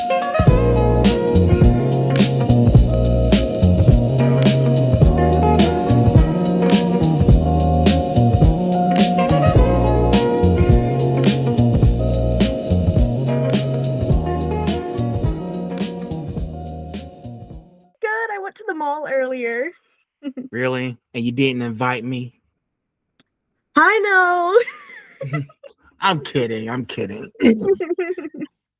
Good. I went to the mall earlier. Really? And you didn't invite me? I know. I'm kidding. I'm kidding.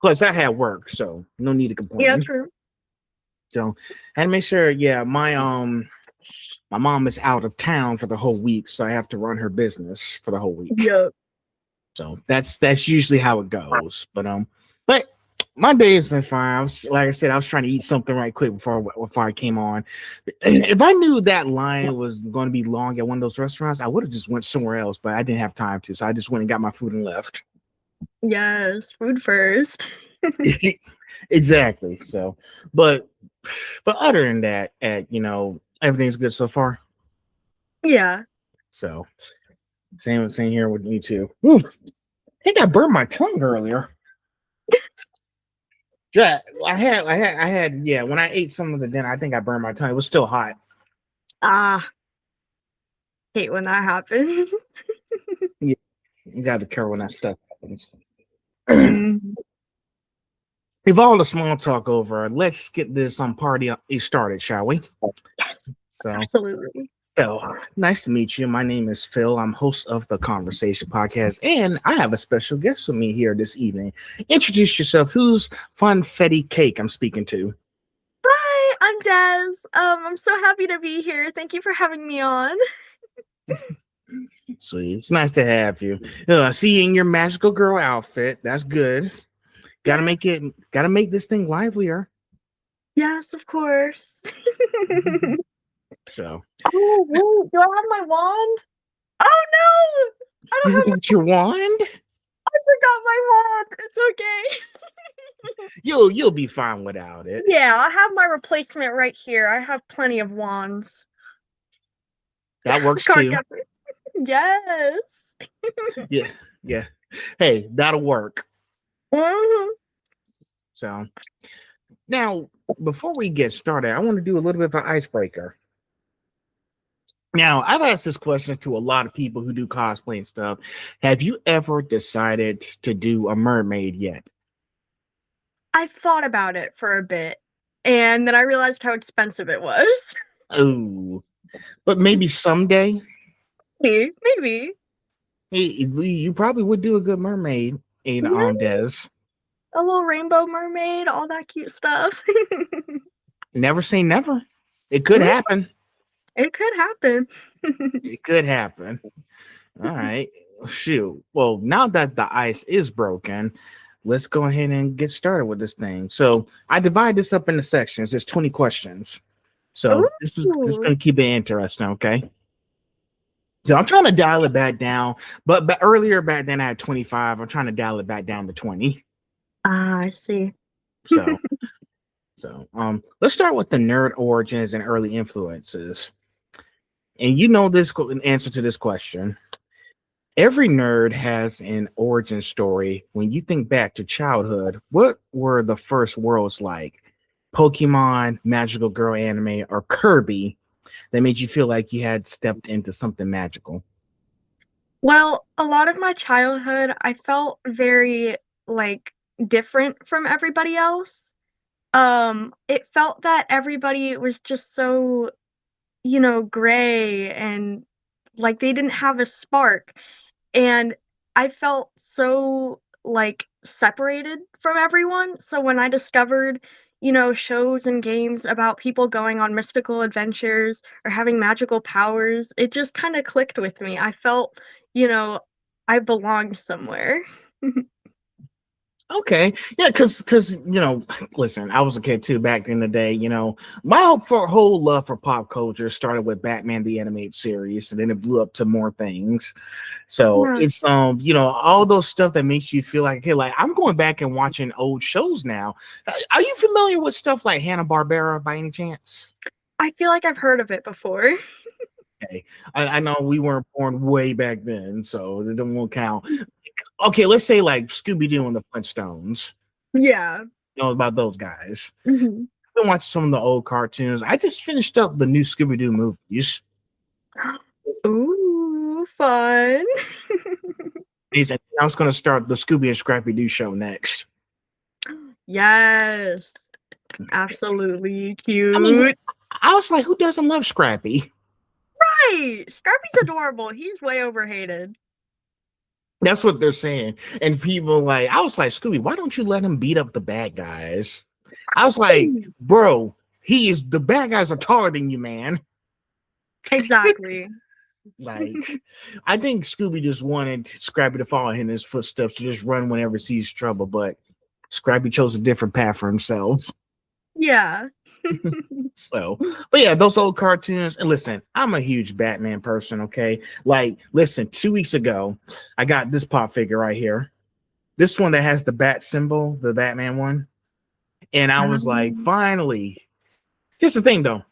Plus, I had work, so no need to complain. Yeah, true. So I had to make sure. Yeah, my mom is out of town for the whole week, so I have to run her business for the whole week. Yep. So that's usually how it goes. But my day has been fine. I was like I said, I was trying to eat something right quick before I came on. If I knew that line was going to be long at one of those restaurants, I would have just went somewhere else. But I didn't have time to, so I just went and got my food and left. Yes, food first. Exactly. So, but other than that, everything's good so far. Yeah. So, same here with me too. Oof. I think I burned my tongue earlier. Yeah, I had. Yeah, when I ate some of the dinner, I think I burned my tongue. It was still hot. Hate when that happens. Yeah, you got to be careful when that stuff happens. Leave all the small talk over. Let's get this party started, shall we? Yes, absolutely. So nice to meet you. My name is Phil. I'm host of the Conversation Podcast, and I have a special guest with me here this evening. Introduce yourself. Who's FunF3ttiCake I'm speaking to? Hi, I'm Des. I'm so happy to be here. Thank you for having me on. Sweet. It's nice to have you. See you in your magical girl outfit. That's good. Gotta make this thing livelier. Yes, of course. So. Oh, wait, do I have my wand? Oh no! I don't have your wand? I forgot my wand. It's okay. You'll be fine without it. Yeah, I have my replacement right here. I have plenty of wands. That works too. Yes. Yeah. Hey, that'll work. Mm-hmm. So now, before we get started, I want to do a little bit of an icebreaker. Now, I've asked this question to a lot of people who do cosplay and stuff. Have you ever decided to do a mermaid yet? I thought about it for a bit, and then I realized how expensive it was. Oh, but maybe someday. Maybe. Hey, you probably would do a good mermaid, Des. A little rainbow mermaid, all that cute stuff. Never say never. It could happen. It could happen. It could happen. All right. Shoot. Well, now that the ice is broken, let's go ahead and get started with this thing. So I divide this up into sections. There's 20 questions. So this is going to keep it interesting, okay? So I'm trying to dial it back down. But earlier back then I had 25. I'm trying to dial it back down to 20. I see. So let's start with the nerd origins and early influences. And you know this answer to this question. Every nerd has an origin story. When you think back to childhood, what were the first worlds like? Pokemon, Magical Girl anime, or Kirby that made you feel like you had stepped into something magical? Well, a lot of my childhood, I felt very different from everybody else. It felt that everybody was just so, gray and like they didn't have a spark. And I felt so separated from everyone. So when I discovered, shows and games about people going on mystical adventures or having magical powers, it just kind of clicked with me. I felt, I belonged somewhere. Okay, yeah, because listen, I was a kid too back in the day. My whole love for pop culture started with Batman the Animated Series, and then it blew up to more things. So it's all those stuff that makes you feel like, hey, like I'm going back and watching old shows now. Are you familiar with stuff like Hanna-Barbera by any chance? I feel like I've heard of it before. Okay, I know we weren't born way back then, so it won't count. Okay, let's say like Scooby-Doo and the Flintstones. Yeah. know about those guys. Mhm. I've been watching some of the old cartoons. I just finished up the new Scooby Doo movies. Ooh, fun. I was going to start the Scooby and Scrappy Doo show next. Yes, absolutely I mean, cute. I was like, who doesn't love Scrappy? Right, Scrappy's adorable. He's way overhated. That's what they're saying. And people like, I was like, Scooby, why don't you let him beat up the bad guys? I was like, Ooh. bro, the bad guys are taller than you, man. Exactly. Like, I think Scooby just wanted Scrappy to follow in his footsteps to just run whenever he sees trouble, but Scrappy chose a different path for himself. Yeah. So, but yeah, those old cartoons. And listen, I'm a huge Batman person. Okay, like, listen, 2 weeks ago, I got this pop figure right here. This one that has the bat symbol, the Batman one. And I was like, Um, finally. Here's the thing, though.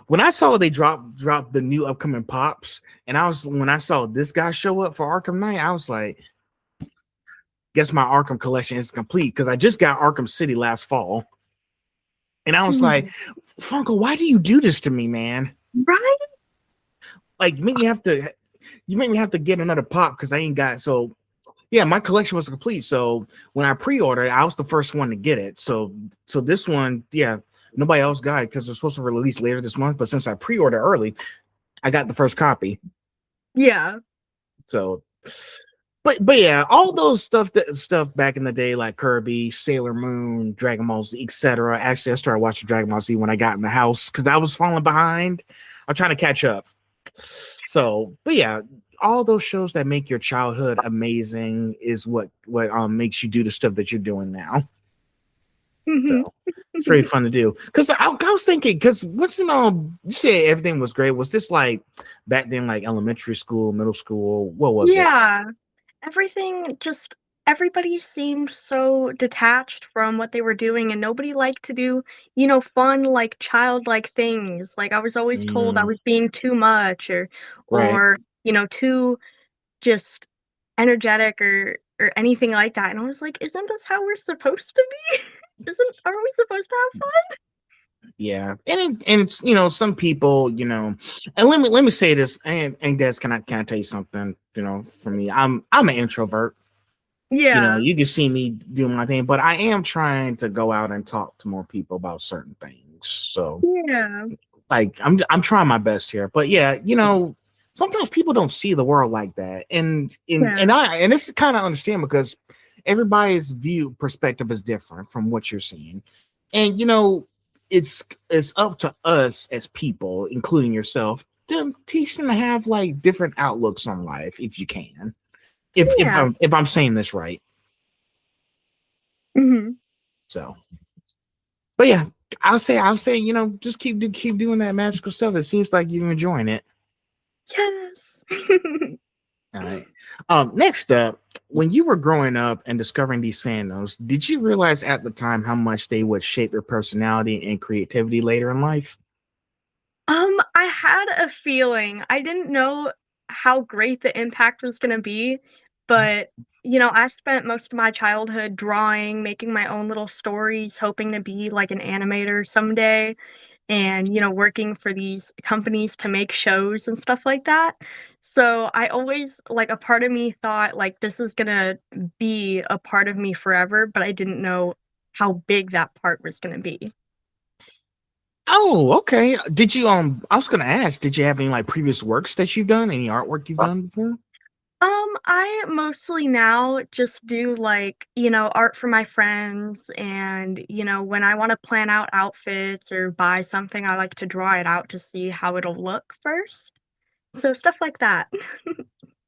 When I saw they drop the new upcoming pops, and when I saw this guy show up for Arkham Knight, I was like, guess my Arkham collection is complete because I just got Arkham City last fall. And I was like, mhm. Funko, why do you do this to me, man? Right? Like, you make me have to get another pop because I ain't got. So yeah, my collection was complete. So when I pre-ordered, I was the first one to get it. So this one, yeah, nobody else got it because it's supposed to release later this month. But since I pre-ordered early, I got the first copy. Yeah. So, but yeah, all those stuff back in the day, like Kirby, Sailor Moon, Dragon Ball Z, etc. Actually, I started watching Dragon Ball Z when I got in the house because I was falling behind. I'm trying to catch up. So, but yeah, all those shows that make your childhood amazing is what makes you do the stuff that you're doing now. Mhm. So it's very fun to do. Because I was thinking, because what's in all you say everything was great. Was this like back then, like elementary school, middle school? What was it? Yeah. Everything just everybody seemed so detached from what they were doing, and nobody liked to do, fun, like, childlike things. Like, I was always told I Mm, was being too much right. or, too just energetic or anything like that, and I was like, "Isn't this how we're supposed to be? Isn't Aren't we supposed to have fun?" Yeah, and it's some people and let me say this, and Des, can I tell you something? For me, I'm an introvert. Yeah. You can see me doing my thing, but I am trying to go out and talk to more people about certain things. So, Yeah. like, I'm trying my best here, but yeah, sometimes people don't see the world like that, Yeah. and it's kind of understand because everybody's view perspective is different from what you're seeing, and it's up to us as people, including yourself, to teach them to have like different outlooks on life if you can. Yeah. If I'm saying this right. Mhm. So, but yeah, I'll say, just keep doing that magical stuff. It seems like you're enjoying it. Yes. All right. Next up, when you were growing up and discovering these fandoms, did you realize at the time how much they would shape your personality and creativity later in life? I had a feeling. I didn't know how great the impact was gonna be, but, I spent most of my childhood drawing, making my own little stories, hoping to be like an animator someday, and, working for these companies to make shows and stuff like that. So, I always like, a part of me thought, like, this is gonna be a part of me forever, but I didn't know how big that part was gonna be. Oh, okay. Did you I was gonna ask, did you have any like previous works that you've done? Any artwork you've done before? I mostly now just do like, art for my friends and, when I want to plan out outfits or buy something, I like to draw it out to see how it'll look first. So stuff like that.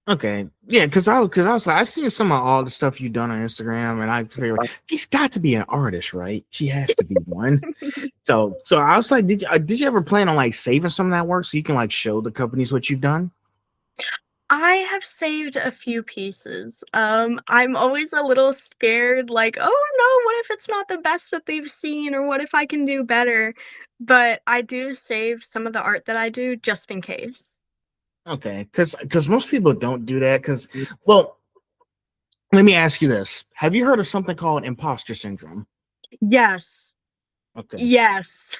Okay. Yeah, because I was like, I seen some of all the stuff you've done on Instagram, and I feel like she's got to be an artist, right? She has to be one. So I was like, did you ever plan on like saving some of that work so you can like show the companies what you've done? I have saved a few pieces. I'm always a little scared, like, oh no, what if it's not the best that they've seen, or what if I can do better? But I do save some of the art that I do just in case. Okay, because most people don't do that. Well, let me ask you this: have you heard of something called imposter syndrome? Yes. Okay. Yes.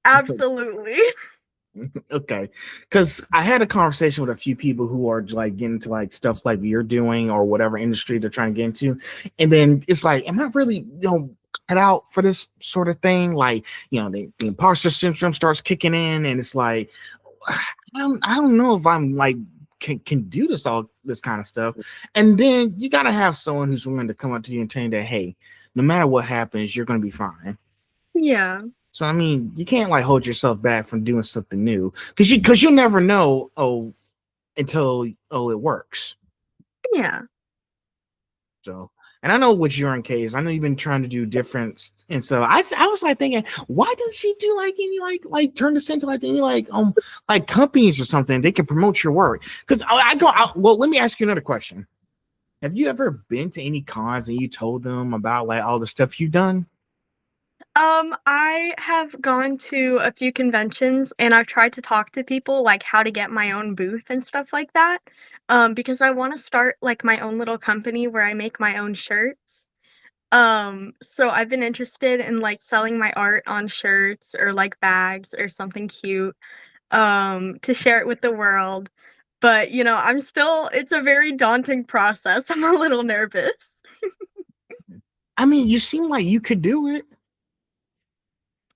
Absolutely. Okay, because I had a conversation with a few people who are like getting into like stuff like you're doing or whatever industry they're trying to get into, and then it's like, am I really cut out for this sort of thing? Like, the imposter syndrome starts kicking in, and it's like, I don't know if I'm like can do this kind of stuff, and then you gotta have someone who's willing to come up to you and tell you that, hey, no matter what happens, you're gonna be fine. Yeah. So I mean, you can't like hold yourself back from doing something new because you'll never know until it works. Yeah. So, and I know with your case, I know you've been trying to do different, and so I was like thinking, why doesn't she do like any like turn this into like any like companies or something they can promote your work? Because well, let me ask you another question. Have you ever been to any cons and you told them about like all the stuff you've done? I have gone to a few conventions and I've tried to talk to people like how to get my own booth and stuff like that. Because I want to start like my own little company where I make my own shirts. So I've been interested in like selling my art on shirts or like bags or something cute, to share it with the world. But it's a very daunting process. I'm a little nervous. I mean, you seem like you could do it.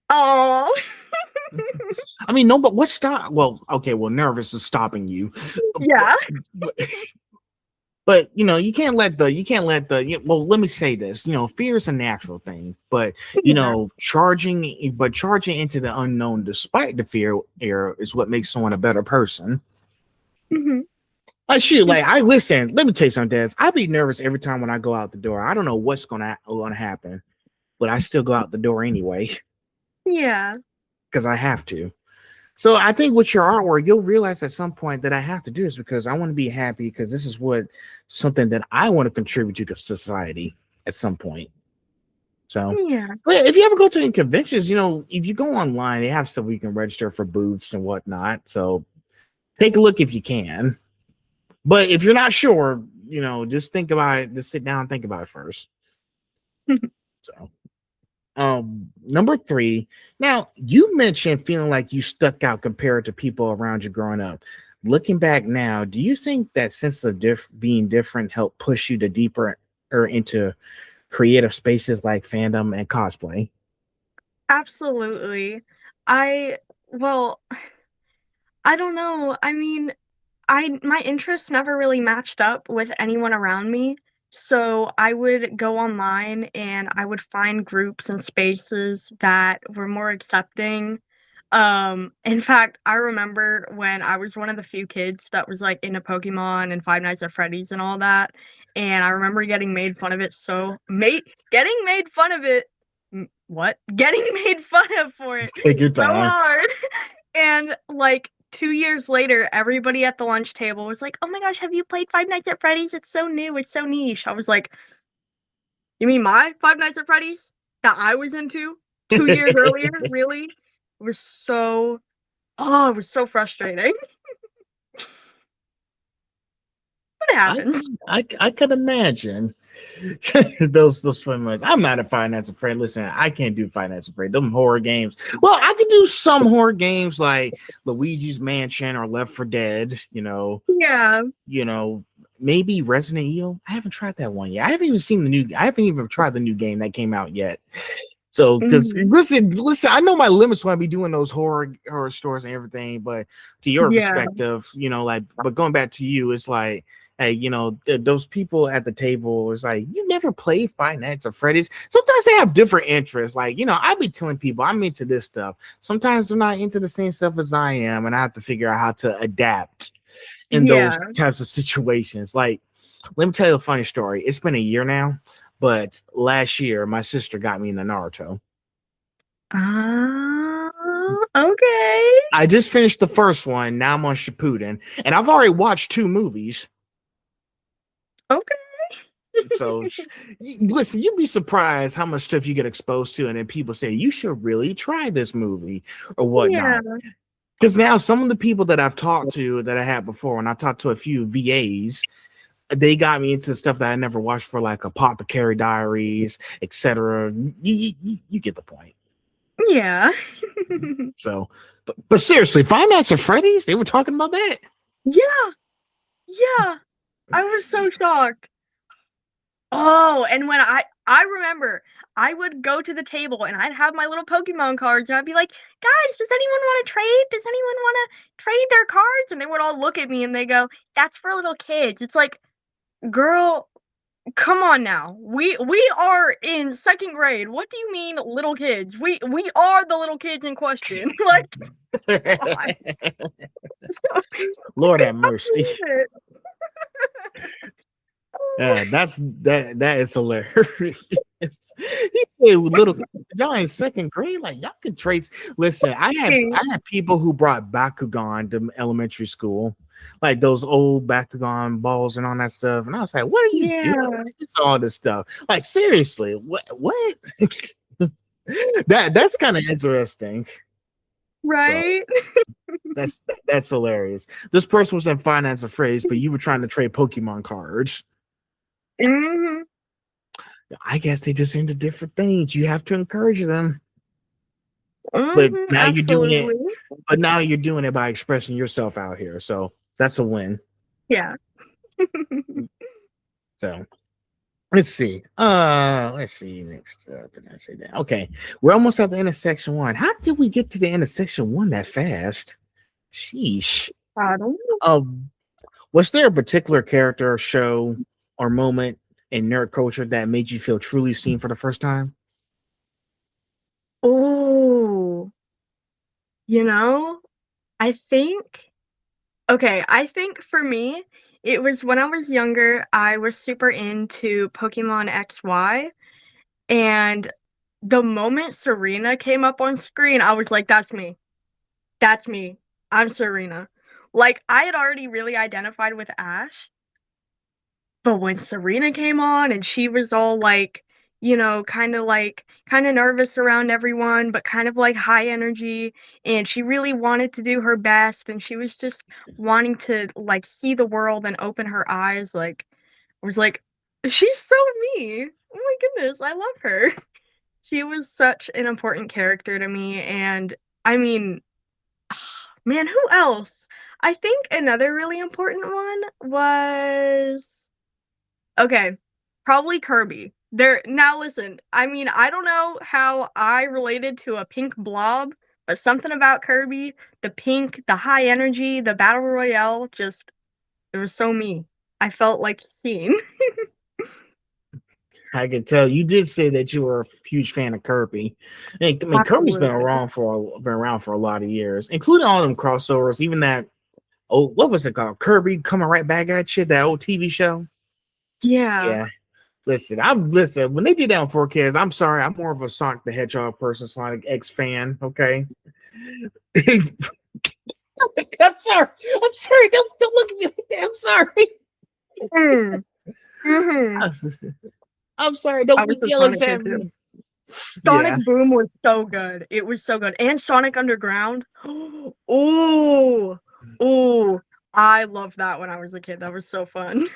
Oh, I mean, no, but what's stop? Well, okay, well, nervous is stopping you, but, yeah. but, but well, let me say this. Fear is a natural thing, but Yeah. charging into the unknown despite the fear is what makes someone a better person. Mhm. Like shoot, like I listen. Let me tell you something, Des. I be nervous every time when I go out the door. I don't know what's gonna happen, but I still go out the door anyway Yeah. because I have to. So I think with your artwork, you'll realize at some point that I have to do this because I want to be happy because this is what something that I want to contribute to society at some point. So, Yeah. but if you ever go to any conventions, if you go online, they have stuff where you can register for booths and whatnot. So take a look if you can. But if you're not sure, just think about it. Just sit down and think about it first. So. Number three. Now, you mentioned feeling like you stuck out compared to people around you growing up. Looking back now, do you think that sense of being different helped push you to deeper or into creative spaces like fandom and cosplay? Absolutely. I well, I don't know. I mean, I my interests never really matched up with anyone around me. So I would go online and I would find groups and spaces that were more accepting. In fact, I remember when I was one of the few kids that was like into Pokemon and Five Nights at Freddy's and all that. And I remember getting made fun of it. What? Getting made fun of for it Take your so time. hard. And like 2 years later, everybody at the lunch table was like, "Oh my gosh, have you played Five Nights at Freddy's? It's so new, it's so niche." I was like, "You mean my Five Nights at Freddy's that I was into 2 years earlier? Really?" It was so it was so frustrating. But it I happens. I could imagine those fun ones. I'm not a finance afraid. Listen, I can't do finance afraid. Them horror games. Well, I can do some horror games like Luigi's Mansion or Left for Dead. Yeah. You know, maybe Resident Evil. I haven't tried that one yet. I haven't even tried the new game that came out yet. So, because Mhm. listen, I know my limits when I be doing those horror stores and everything, but to your Yeah. perspective, but going back to you, it's like, hey, those people at the table is like, you never played Five Nights at Freddy's. Sometimes they have different interests. Like, I be telling people I'm into this stuff. Sometimes they're not into the same stuff as I am, and I have to figure out how to adapt in those Yeah. types of situations. Like, let me tell you a funny story. It's been a year now, but last year my sister got me into Naruto. Ah, okay. I just finished the first one. Now I'm on Shippuden, and I've already watched two movies. Okay. So, listen, you'd be surprised how much stuff you get exposed to, and then people say you should really try this movie or Yeah. whatnot. Because now some of the people that I've talked to that I had before, and I talked to a few VAs, they got me into stuff that I never watched for, like Apothecary Diaries, etc. You get the point. Yeah. So, but seriously, Five Nights at Freddy's, they were talking about that. Yeah, yeah. I was so shocked. Oh, and when I remember I would go to the table and I'd have my little Pokemon cards and I'd be like, guys, does anyone want to trade? Does anyone want to trade their cards? And they would all look at me and they go, that's for little kids. It's like, girl, come on now. We are in second grade. What do you mean little kids? We are the little kids in question. Like, God. Lord have mercy. Yeah, that is hilarious. He said, little y'all in second grade, like y'all can trace. Listen, I had people who brought Bakugan to elementary school, like those old Bakugan balls and all that stuff. And I was like, what are you doing? It's all this stuff. Like, seriously, what? That's kind of interesting. Right? So, that's hilarious. This person was in finance a phrase, but you were trying to trade Pokemon cards. Mm-hmm. I guess they just into different things. You have to encourage them. But Mm-hmm, now you're doing absolutely. it. But now you're doing it by expressing yourself out here. So that's a win. Yeah. So let's see. Let's see next. Did I say that? Okay, we're almost at the end of section 1. How did we get to the end of section 1 that fast? Sheesh. I don't know. Was there a particular character, show, or moment in nerd culture that made you feel truly seen for the first time? Oh, I think I think for me, it was when I was younger, I was super into Pokemon XY, and the moment Serena came up on screen, I was like, that's me. That's me. I'm Serena. Like, I had already really identified with Ash, but when Serena came on and she was all like, kind of nervous around everyone, but kind of like high energy, and she really wanted to do her best, and she was just wanting to like see the world and open her eyes. Like, I was like, she's so me. Oh my goodness, I love her. She was such an important character to me, and I mean, man, who else? I think another really important one was okay, probably Kirby. There now listen, I mean, I don't know how I related to a pink blob, but something about Kirby, the pink, the high energy, the battle royale, just it was so me. I felt like seen. I can tell you did say that you were a huge fan of Kirby. I mean, Kirby's been Absolutely. around for a lot of years, including all them crossovers. Even that what was it called? Kirby coming right back at you. That old TV show. Yeah. Yeah. Listen when they did that on 4Ks. I'm sorry, I'm more of a Sonic the Hedgehog person, Sonic X fan. Okay. I'm sorry. I'm sorry. Don't look at me like that. I'm sorry. Mm. Mm-hmm. I'm sorry. I Don't be was a jealous Sonic kid at too. me. Sonic Yeah. Boom was so good. It was so good. And Sonic Underground. Oh, oh, I loved that when I was a kid. That was so fun.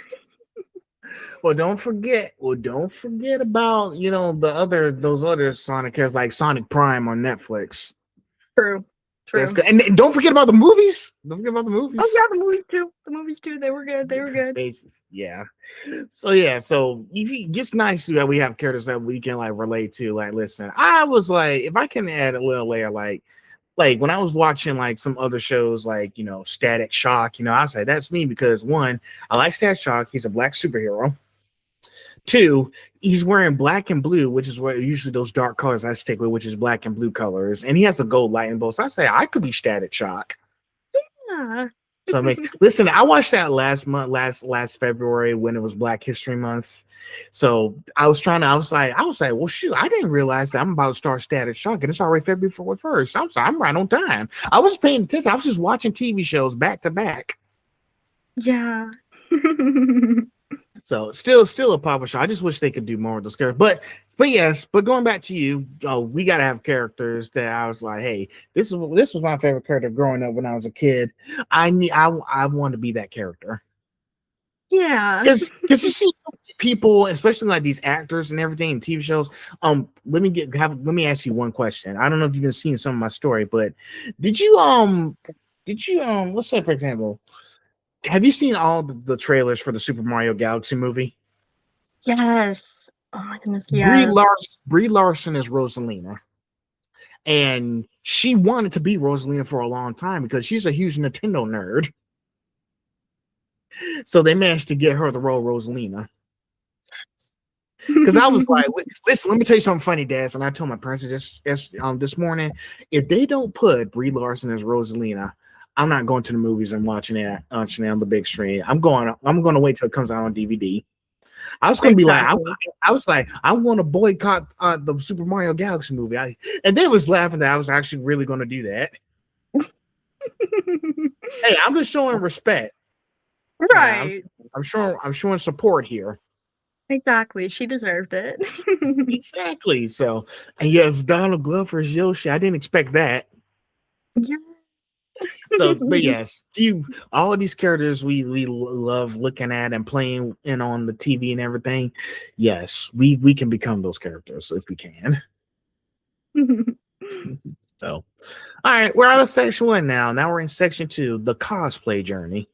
Well, don't forget. Well, don't forget about those other Sonic characters like Sonic Prime on Netflix. True. That's True. good. And don't forget about the movies. Don't forget about the Oh movies. yeah, the movies too. The movies too. They were good. They were good. Yeah. So it's nice that we have characters that we can like relate to. Like, listen, I was like, if I can add a little layer, like when I was watching like some other shows, like Static Shock, I was like, that's me because one, I like Static Shock. He's a black superhero. Two, he's wearing black and blue, which is what usually those dark colors I stick with, which is black and blue colors, and he has a gold lightning bolt. So I say I could be Static Shock. Yeah. So it makes listen. I watched that last month, last February when it was Black History Month. So I was like, well, shoot, I didn't realize that I'm about to start Static Shock, and it's already February 1st. I'm right on time. I was paying attention. I was just watching TV shows back to back. Yeah. So still a Papa Show. I just wish they could do more of those characters. But yes, but going back to you, we gotta have characters that I was like, hey, this was my favorite character growing up when I was a kid. I want to be that character. Yeah. Because you see people, especially like these actors and everything in TV shows. Let me ask you one question. I don't know if you've been seeing some of my story, but did you let's say for example, have you seen all the trailers for the Super Mario Galaxy movie? Yes. Oh my goodness, yes. Brie Larson is Rosalina, and she wanted to be Rosalina for a long time because she's a huge Nintendo nerd. So they managed to get her the role Rosalina. Because I was like, listen, let me tell you something funny, Dad. And I told my parents this morning, if they don't put Brie Larson as Rosalina, I'm not going to the movies and watching it on the big screen. I'm going to wait till it comes out on DVD. I was going to be like, Exactly. I was like, I want to boycott the Super Mario Galaxy movie. And they was laughing that I was actually really going to do that. Hey, I'm just showing respect. Yeah, Right. I'm showing support here. Exactly. She deserved it. Exactly. So, and yes, Donald Glover's Yoshi. I didn't expect that. Yeah. So, but yes, you all of these characters we love looking at and playing in on the TV and everything. Yes, we can become those characters if we can. So, all right, we're out of section one now. Now we're in section two, the cosplay journey.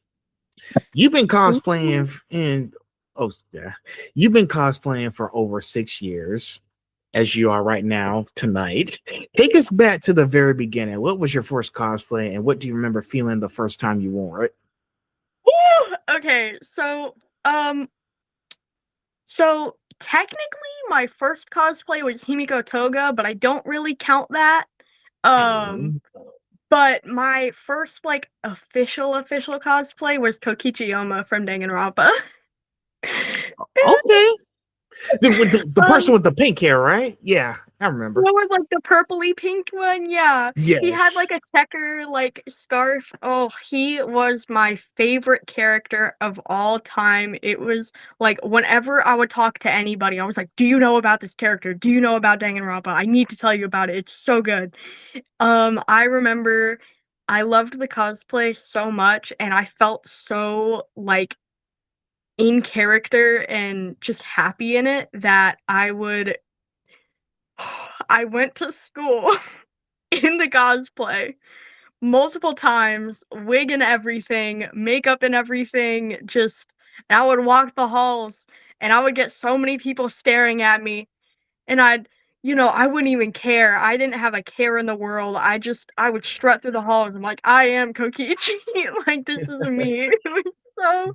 You've been cosplaying in oh yeah, you've been cosplaying for over 6 years, as you are right now tonight. Take us back to the very beginning. What was your first cosplay, and what do you remember feeling the first time you wore it? Woo! Okay, um, so technically my first cosplay was Himiko Toga, but I don't really count that. Um, Hmm. but my first like official cosplay was Kokichi Yoma from Danganronpa. Okay. The person um, with the pink hair, right? Yeah, I remember. What was like the purpley pink one? Yeah. He had Yes. like a checker like scarf. Oh, he was my favorite character of all time. It was like whenever I would talk to anybody, I was like, "Do you know about this character? Do you know about Danganronpa? I need to tell you about it. It's so good." I remember I loved the cosplay so much and I felt so like in character and just happy in it that I went to school in the cosplay multiple times, wig and everything, makeup and everything, just and I would walk the halls and I would get so many people staring at me and I wouldn't even care. I didn't have a care in the world. I would strut through the halls. I'm like, I am Kokichi. Like this is me. It was so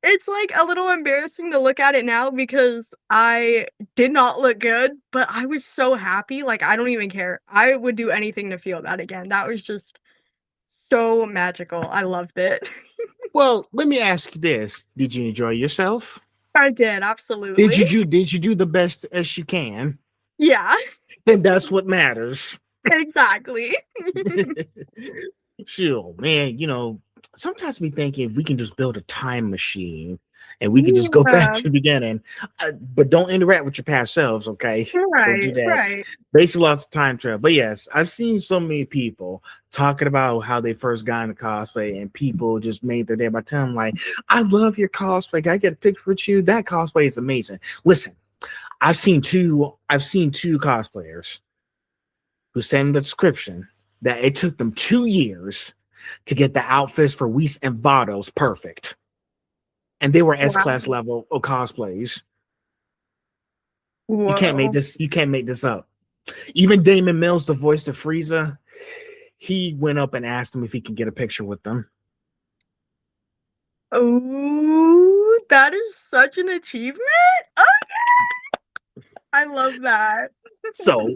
it's, like, a little embarrassing to look at it now because I did not look good, but I was so happy, like, I don't even care. I would do anything to feel that again. That was just so magical. I loved it. Well, let me ask you this: did you enjoy yourself? I did, absolutely. Did you do the best as you can? Yeah, Then that's what matters. exactly. Sure, man. Sometimes we think if we can just build a time machine and we can just go back Yeah. to the beginning, but don't interact with your past selves, okay? Don't do Right, that. right. Basically, lots of time travel. But yes, I've seen so many people talking about how they first got into cosplay, and people just made their day by telling them, like, I love your cosplay. Can I get a picture with you? That cosplay is amazing. Listen, I've seen two cosplayers who said in the description that it took them 2 years to get the outfits for Weiss and Vados perfect. And they were S-class Wow. level of cosplays. Whoa. You can't make this up. Even Damon Mills, the voice of Frieza, he went up and asked him if he could get a picture with them. Oh, that is such an achievement. Oh, I love that. So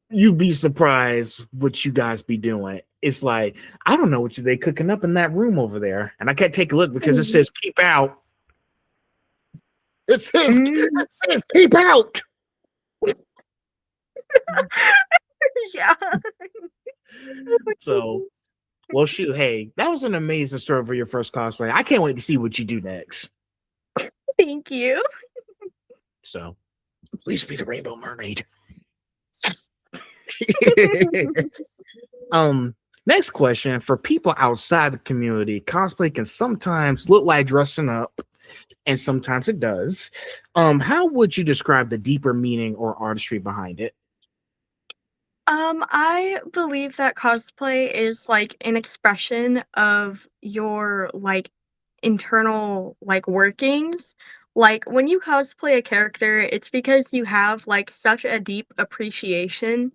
you'd be surprised what you guys be doing. It's like, I don't know what they cooking up in that room over there. And I can't take a look because it says keep out. Mm. It says keep out. Yeah. So, well, shoot, hey, that was an amazing story for your first cosplay. I can't wait to see what you do next. Thank you. So, please be the Rainbow Mermaid. Yes. um, Next question: for people outside the community, cosplay can sometimes look like dressing up. and sometimes it does. How would you describe the deeper meaning or artistry behind it? I believe that cosplay is like an expression of your like internal like workings. Like when you cosplay a character, it's because you have like such a deep appreciation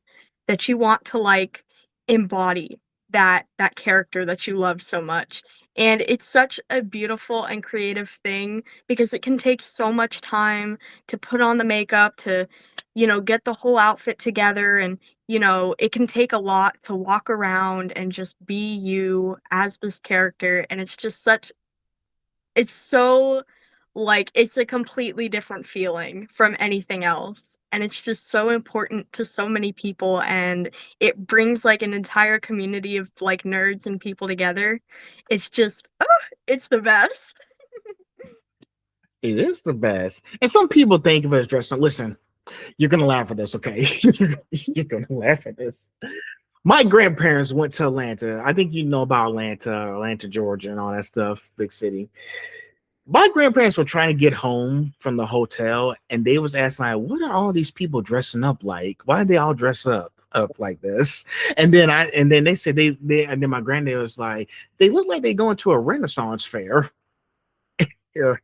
that you want to like embody that character that you love so much. And it's such a beautiful and creative thing because it can take so much time to put on the makeup, to, get the whole outfit together, and it can take a lot to walk around and just be you as this character, and it's so like, it's a completely different feeling from anything else, and it's just so important to so many people, and it brings, like, an entire community of, like, nerds and people together. It's just, it's the best. It is the best. And some people think of it as dressing. Listen, you're gonna laugh at this, okay? You're gonna laugh at this. My grandparents went to Atlanta. I think you know about Atlanta, Georgia, and all that stuff, big city. My grandparents were trying to get home from the hotel, and they was asking, like, "What are all these people dressing up like? Why do they all dress up like this?" And then they said and then my granddad was like, "They look like they going to a Renaissance fair." Yeah.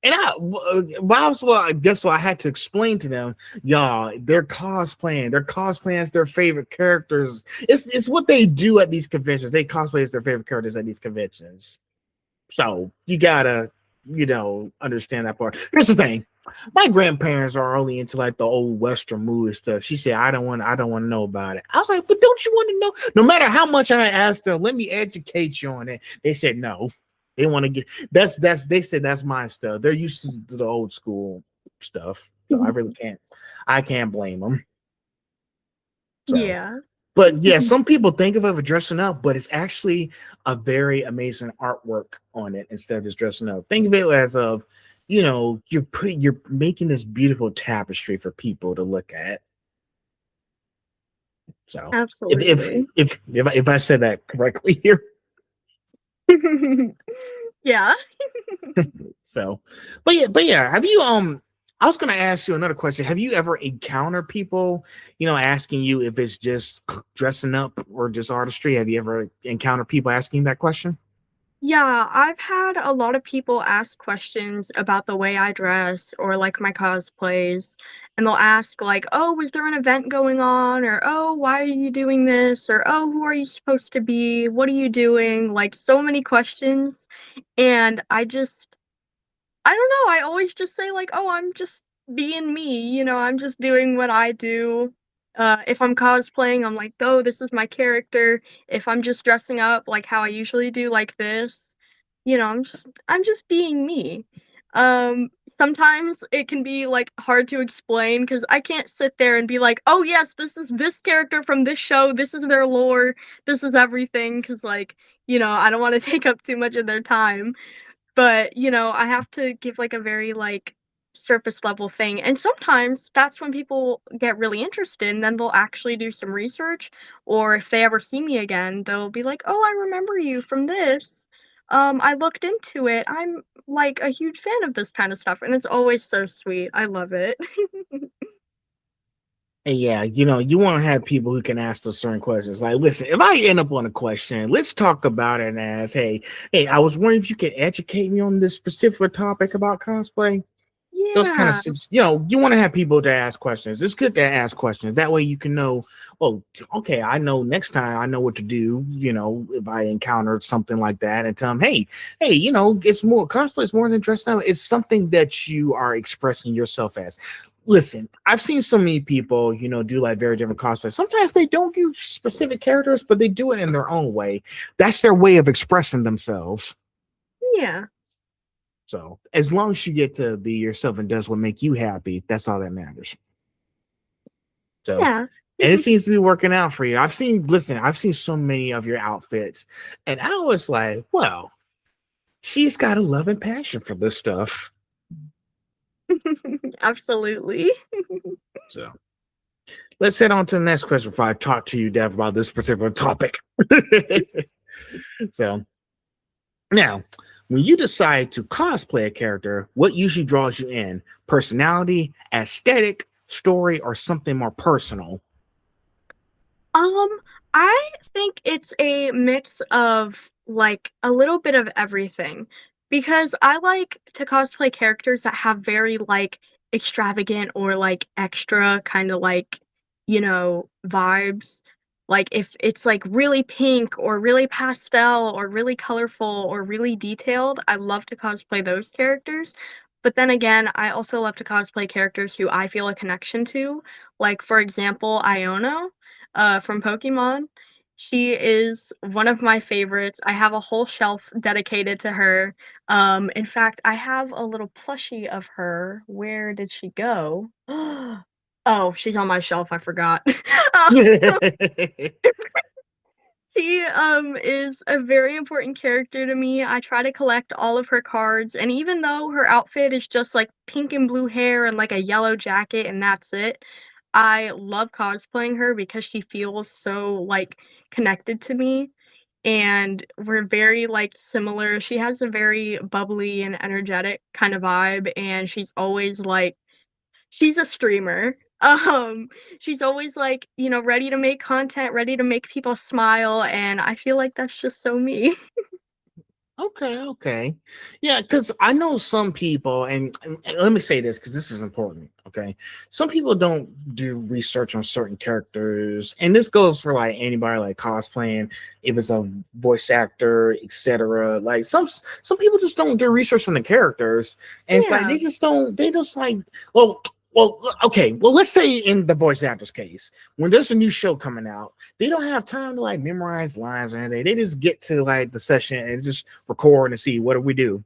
And I guess what I had to explain to them, y'all, they're cosplaying. They're cosplaying as their favorite characters. It's what they do at these conventions. They cosplay as their favorite characters at these conventions. So you gotta, understand that part. Here's the thing. My grandparents are only into like the old Western movie stuff. She said, I don't want to know about it. I was like, but don't you want to know? No matter how much I asked them, let me educate you on it. They said no. They want to get they said that's my stuff. They're used to the old school stuff. So I can't blame them. So Yeah. but yeah, some people think of it as dressing up, but it's actually a very amazing artwork on it instead of just dressing up. Think of it as you're making this beautiful tapestry for people to look at. So Absolutely. if I said that correctly here. Yeah. So but yeah, have you I was gonna ask you another question. Have you ever encountered people, asking you if it's just dressing up or just artistry? Have you ever encountered people asking that question? Yeah, I've had a lot of people ask questions about the way I dress or like my cosplays, and they'll ask like, "Oh, was there an event going on?" or "Oh, why are you doing this?" or "Oh, who are you supposed to be? What are you doing?" Like so many questions, and I don't know, I always just say like, "Oh, I'm just being me," I'm just doing what I do. If I'm cosplaying, I'm like, "Oh, this is my character." If I'm just dressing up like how I usually do like this, I'm just being me. Sometimes it can be like hard to explain because I can't sit there and be like, "Oh yes, this is this character from this show, this is their lore, this is everything," because like, I don't want to take up too much of their time. But, I have to give, like, a very, like, surface level thing, and sometimes that's when people get really interested, and then they'll actually do some research, or if they ever see me again, they'll be like, "Oh, I remember you from this. I looked into it. I'm, like, a huge fan of this kinda stuff," and it's always so sweet. I love it. And yeah, you want to have people who can ask those certain questions. Like, listen, if I end up on a question, let's talk about it and ask, hey, I was wondering if you could educate me on this particular topic about cosplay. Those kind of Yeah. you want to have people to ask questions. It's good to ask questions. That way you can know, oh, okay, I know next time I know what to do, if I encounter something like that and tell them, hey, it's more cosplay is more than dressing up. It's something that you are expressing yourself as. Listen, I've seen so many people, do like very different cosplays. Sometimes they don't use specific characters, but they do it in their own way. That's their way of expressing themselves. Yeah. So as long as you get to be yourself and does what make you happy, that's all that matters. So Yeah. and it seems to be working out for you. I've seen so many of your outfits, and I was like, well, she's got a love and passion for this stuff. Absolutely. So let's head on to the next question before I talk to you, Dev, about this particular topic. So now, When you decide to cosplay a character, what usually draws you in? Personality, aesthetic, story, or something more personal? Um, I think it's a mix of like a little bit of everything because I like to cosplay characters that have very like extravagant or like extra kind of like, vibes. Like if it's like really pink or really pastel or really colorful or really detailed, I love to cosplay those characters. But then again, I also love to cosplay characters who I feel a connection to. Like for example, Iono from Pokemon. She is one of my favorites. I have a whole shelf dedicated to her. In fact, I have a little plushie of her. Where did she go? Oh, she's on my shelf. I forgot. She is a very important character to me. I try to collect all of her cards, and even though her outfit is just like pink and blue hair and like a yellow jacket and that's it, I love cosplaying her because she feels so like connected to me and we're very like similar. She has a very bubbly and energetic kind of vibe and she's a streamer. She's always like, ready to make content, ready to make people smile, and I feel like that's just so me. Okay, okay. Yeah, because I know some people, and let me say this because this is important. Okay. Some people don't do research on certain characters, and this goes for like anybody like cosplaying, if it's a voice actor, etc. Like some people just don't do research on the characters, and it's like Yeah. they just like, well, okay. Well, let's say in the voice actor's case, when there's a new show coming out, they don't have time to like memorize lines or anything. They just get to like the session and just record and see what do we do,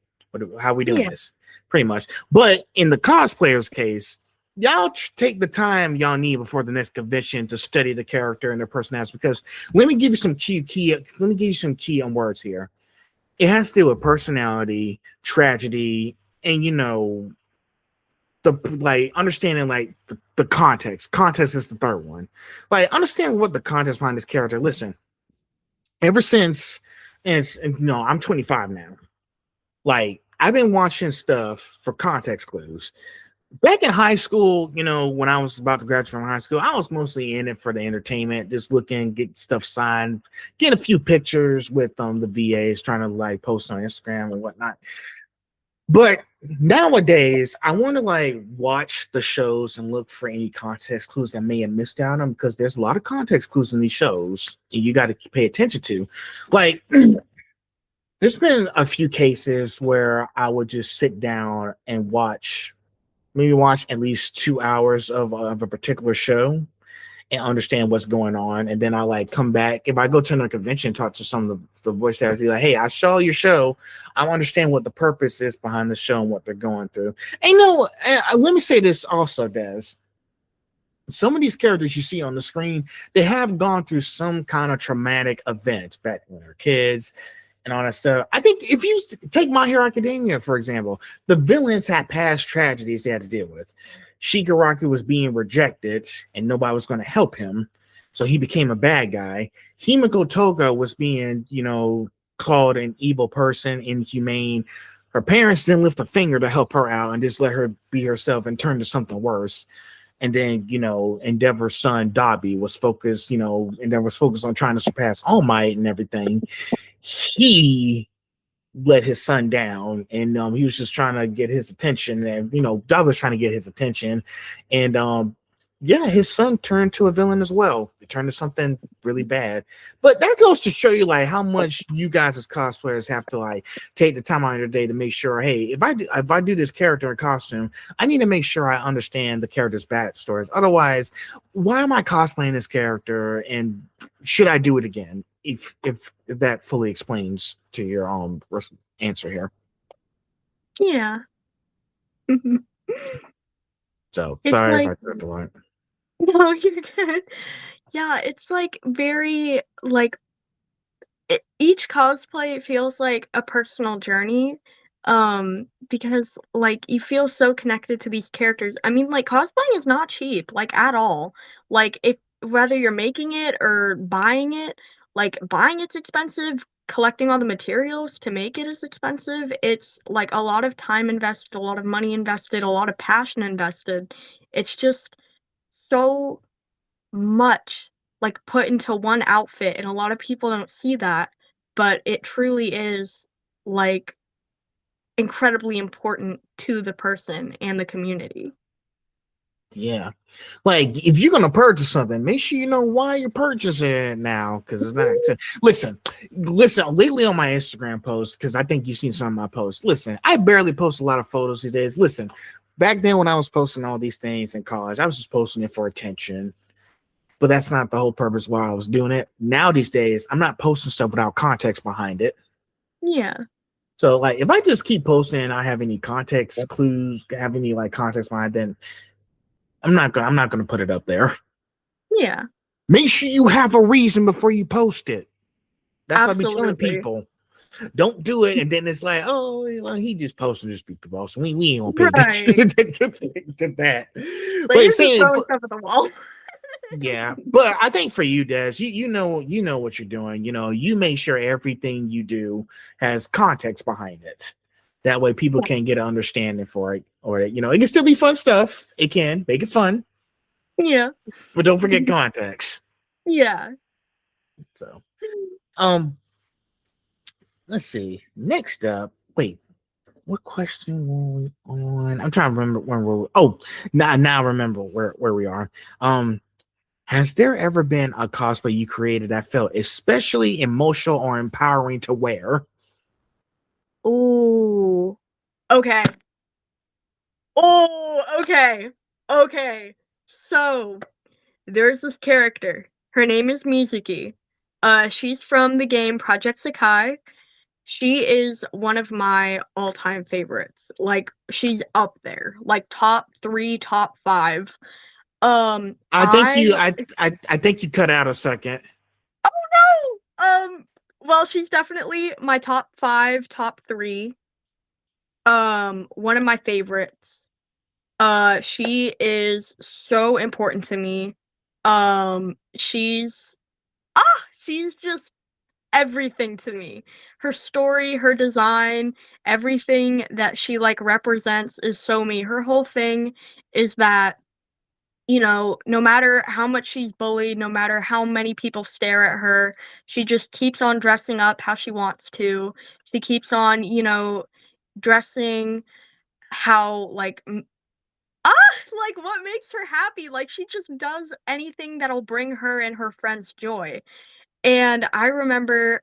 how we doing Yeah. this, pretty much. But in the cosplayer's case, y'all take the time y'all need before the next convention to study the character and their personalities. Because let me give you some let me give you some key on words here. It has to do with personality, tragedy, and the like understanding like the context. Context is the third one. Like understand what the context behind this character. Listen, ever since I'm 25 now. Like I've been watching stuff for context clues. Back in high school, when I was about to graduate from high school, I was mostly in it for the entertainment, just looking, get stuff signed, get a few pictures with the VAs, trying to like post on Instagram and whatnot. But nowadays, I want to like watch the shows and look for any context clues that may have missed out on because there's a lot of context clues in these shows and you got to pay attention to. Like, there's been a few cases where I would just sit down and maybe watch at least 2 hours of a particular show and understand what's going on. And then I like come back. If I go to another convention, talk to some of the voice actors, be like, hey, I saw your show. I understand what the purpose is behind the show and what they're going through. And let me say this also, Des. Some of these characters you see on the screen, they have gone through some kind of traumatic event back when they're kids and all that stuff. I think if you take My Hero Academia, for example, the villains had past tragedies they had to deal with. Shigaraki was being rejected and nobody was going to help him. So he became a bad guy. Himiko Toga was being, called an evil person, inhumane. Her parents didn't lift a finger to help her out and just let her be herself and turn to something worse. And then, Endeavor's son, Dobby, was focused, Endeavor was focused on trying to surpass All Might and everything. He let his son down and he was just trying to get his attention and Doug was trying to get his attention and yeah, his son turned to a villain as well. It turned to something really bad. But that goes to show you like how much you guys as cosplayers have to like take the time out of your day to make sure, hey, if I do this character in costume, I need to make sure I understand the character's backstories. Otherwise, why am I cosplaying this character and should I do it again? If that fully explains to your answer here. Yeah. So It's sorry if like I said the line. no, you're good. Yeah, it's like very like each cosplay feels like a personal journey because like you feel so connected to these characters. I mean, like cosplaying is not cheap like at all. Like if whether you're making it or buying it, like buying it's expensive, collecting all the materials to make it is expensive. It's like a lot of time invested, a lot of money invested, a lot of passion invested. It's just so much like put into one outfit, and a lot of people don't see that, but it truly is like incredibly important to the person and the community. Yeah. Like if you're gonna purchase something, make sure you know why you're purchasing it now. Cause it's not listen, lately on my Instagram posts, because I think you've seen some of my posts. Listen, I barely post a lot of photos these days. Listen, back then when I was posting all these things in college, I was just posting it for attention. But that's not the whole purpose why I was doing it. Now these days, I'm not posting stuff without context behind it. Yeah. So like if I just keep posting and I have any context clues, have any like context behind, then I'm not gonna put it up there. Yeah. Make sure you have a reason before you post it. That's what I be telling Absolutely. people. Don't do it, and then it's like, oh, well, he just posted, just be posting. We ain't gonna pay Right. attention to that. Like But you're just saying, throwing stuff at the wall. yeah, but I think for you, Des, you know what you're doing. You know, you make sure everything you do has context behind it. That way, people can get an understanding for it, or it can still be fun stuff. It can make it fun, Yeah. but don't forget context. Yeah. So, um, let's see. Next up, wait, what question were we on? I'm trying to remember when we're. Oh, now I remember where we are. Has there ever been a cosplay you created that felt especially emotional or empowering to wear? Ooh. Okay. Oh, okay. Okay. So, there's this character. Her name is Mizuki. She's from the game Project Sakai. She is one of my all-time favorites. Like, she's up there. Like, top 3, top 5. I think I you I think you cut out a second. Oh, no! Well, she's definitely my top 5, top 3. One of my favorites. She is so important to me. She's she's just everything to me. Her story, her design, everything that she like represents is so me. Her whole thing is that, no matter how much she's bullied, no matter how many people stare at her, she just keeps on dressing up how she wants to. She keeps on, dressing how like what makes her happy. Like she just does anything that'll bring her and her friends joy. And I remember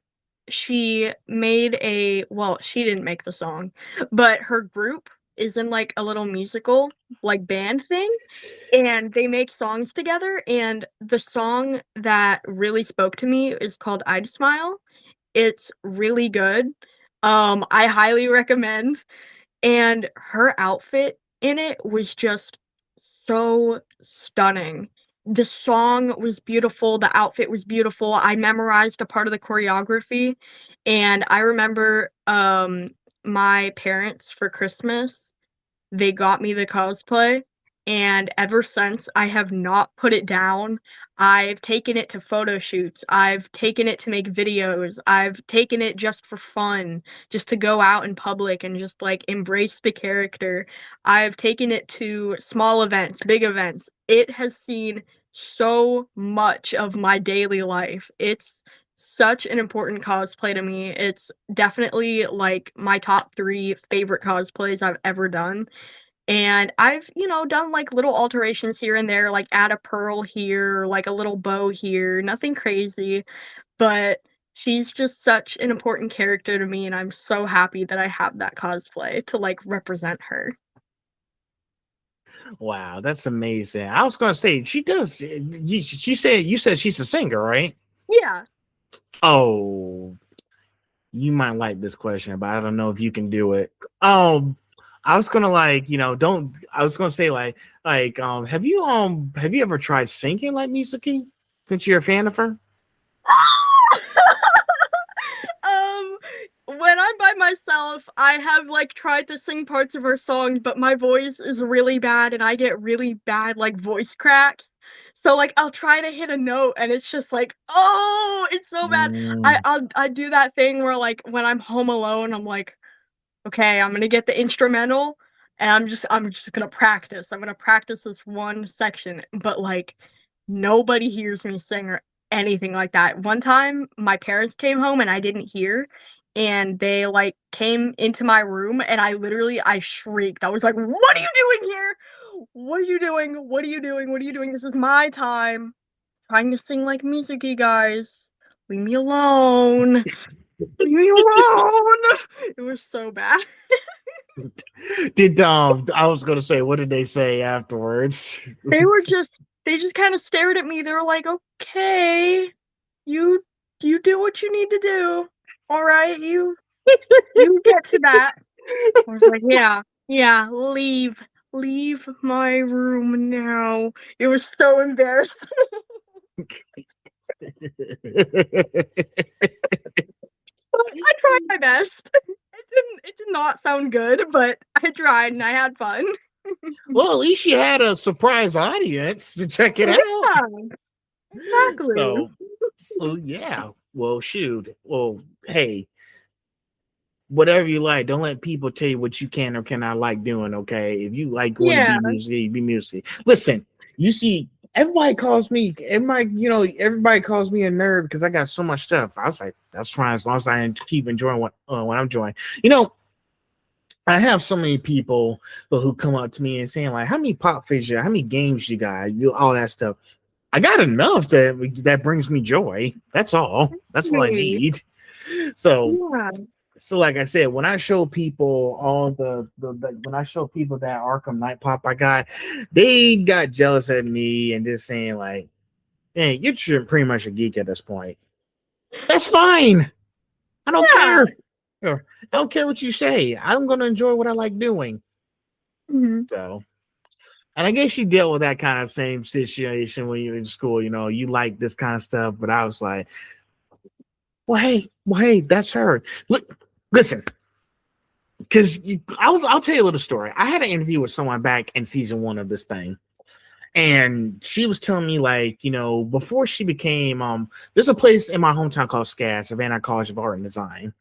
she made she didn't make the song, but her group is in like a little musical like band thing, and they make songs together, and the song that really spoke to me is called I'd Smile. It's really good. I highly recommend, and her outfit in it was just so stunning. The song was beautiful, the outfit was beautiful. I memorized a part of the choreography, and I remember, my parents for Christmas, they got me the cosplay, and ever since, I have not put it down. I've taken it to photo shoots, I've taken it to make videos, I've taken it just for fun, just to go out in public and just, like, embrace the character. I've taken it to small events, big events. It has seen so much of my daily life. It's such an important cosplay to me. It's definitely, like, my top 3 favorite cosplays I've ever done. And I've, done like little alterations here and there, like add a pearl here, like a little bow here, nothing crazy, but she's just such an important character to me, and I'm so happy that I have that cosplay to like represent her. Wow, that's amazing. I was gonna say she does. You said she's a singer, right? Yeah. Oh, you might like this question, but I don't know if you can do it. Um, I was gonna don't. I was gonna say have you ever tried singing like Mitsuki? Since you're a fan of her. Um, when I'm by myself. I have like tried to sing parts of her songs, but my voice is really bad and I get really bad like voice cracks. So like I'll try to hit a note and it's just like, oh, it's so bad. Mm. I do that thing where like when I'm home alone, I'm like, okay, I'm gonna get the instrumental and I'm just gonna practice. I'm gonna practice this one section, but like nobody hears me sing or anything like that. One time my parents came home and I didn't hear and they like came into my room and I shrieked. I was like, "What are you doing here? What are you doing? What are you doing? What are you doing? This is my time. Trying to sing like musicy guys. Leave me alone. Leave me alone." It was so bad. Did I was gonna say, what did they say afterwards? They just kind of stared at me. They were like, "Okay, you you do what you need to do. All right, you get to that." I was like, "Yeah, yeah, leave my room now." It was so embarrassing. But I tried my best. It did not sound good, but I tried and I had fun. Well, at least you had a surprise audience to check it out. Yeah, exactly. So, so yeah. Well, shoot. Well, hey, whatever you like, don't let people tell you what you can or cannot like doing. Okay, if you like going to Yeah. be music, you be music. Listen, you see, everybody calls me a nerd because I got so much stuff. I was like, that's fine as long as I keep enjoying what I'm enjoying. You know, I have so many people who come up to me and saying like, "How many pop figures? How many games you got? You all that stuff." I got enough that brings me joy. That's all. That's all I Sweet. need. So, Yeah. so like I said, when I show people all when I show people that Arkham Night Pop I got, they got jealous at me and just saying like, "Hey, you're pretty much a geek at this point." That's fine. I don't Yeah. care. I don't care what you say. I'm gonna enjoy what I like doing. Mhm. So, and I guess you dealt with that kind of same situation when you were in school. You know, you like this kind of stuff, but I was like, well, hey, that's her. Look, listen, because I'll tell you a little story. I had an interview with someone back in season one of this thing, and she was telling me like, before she became there's a place in my hometown called SCAD, Savannah College of Art and Design.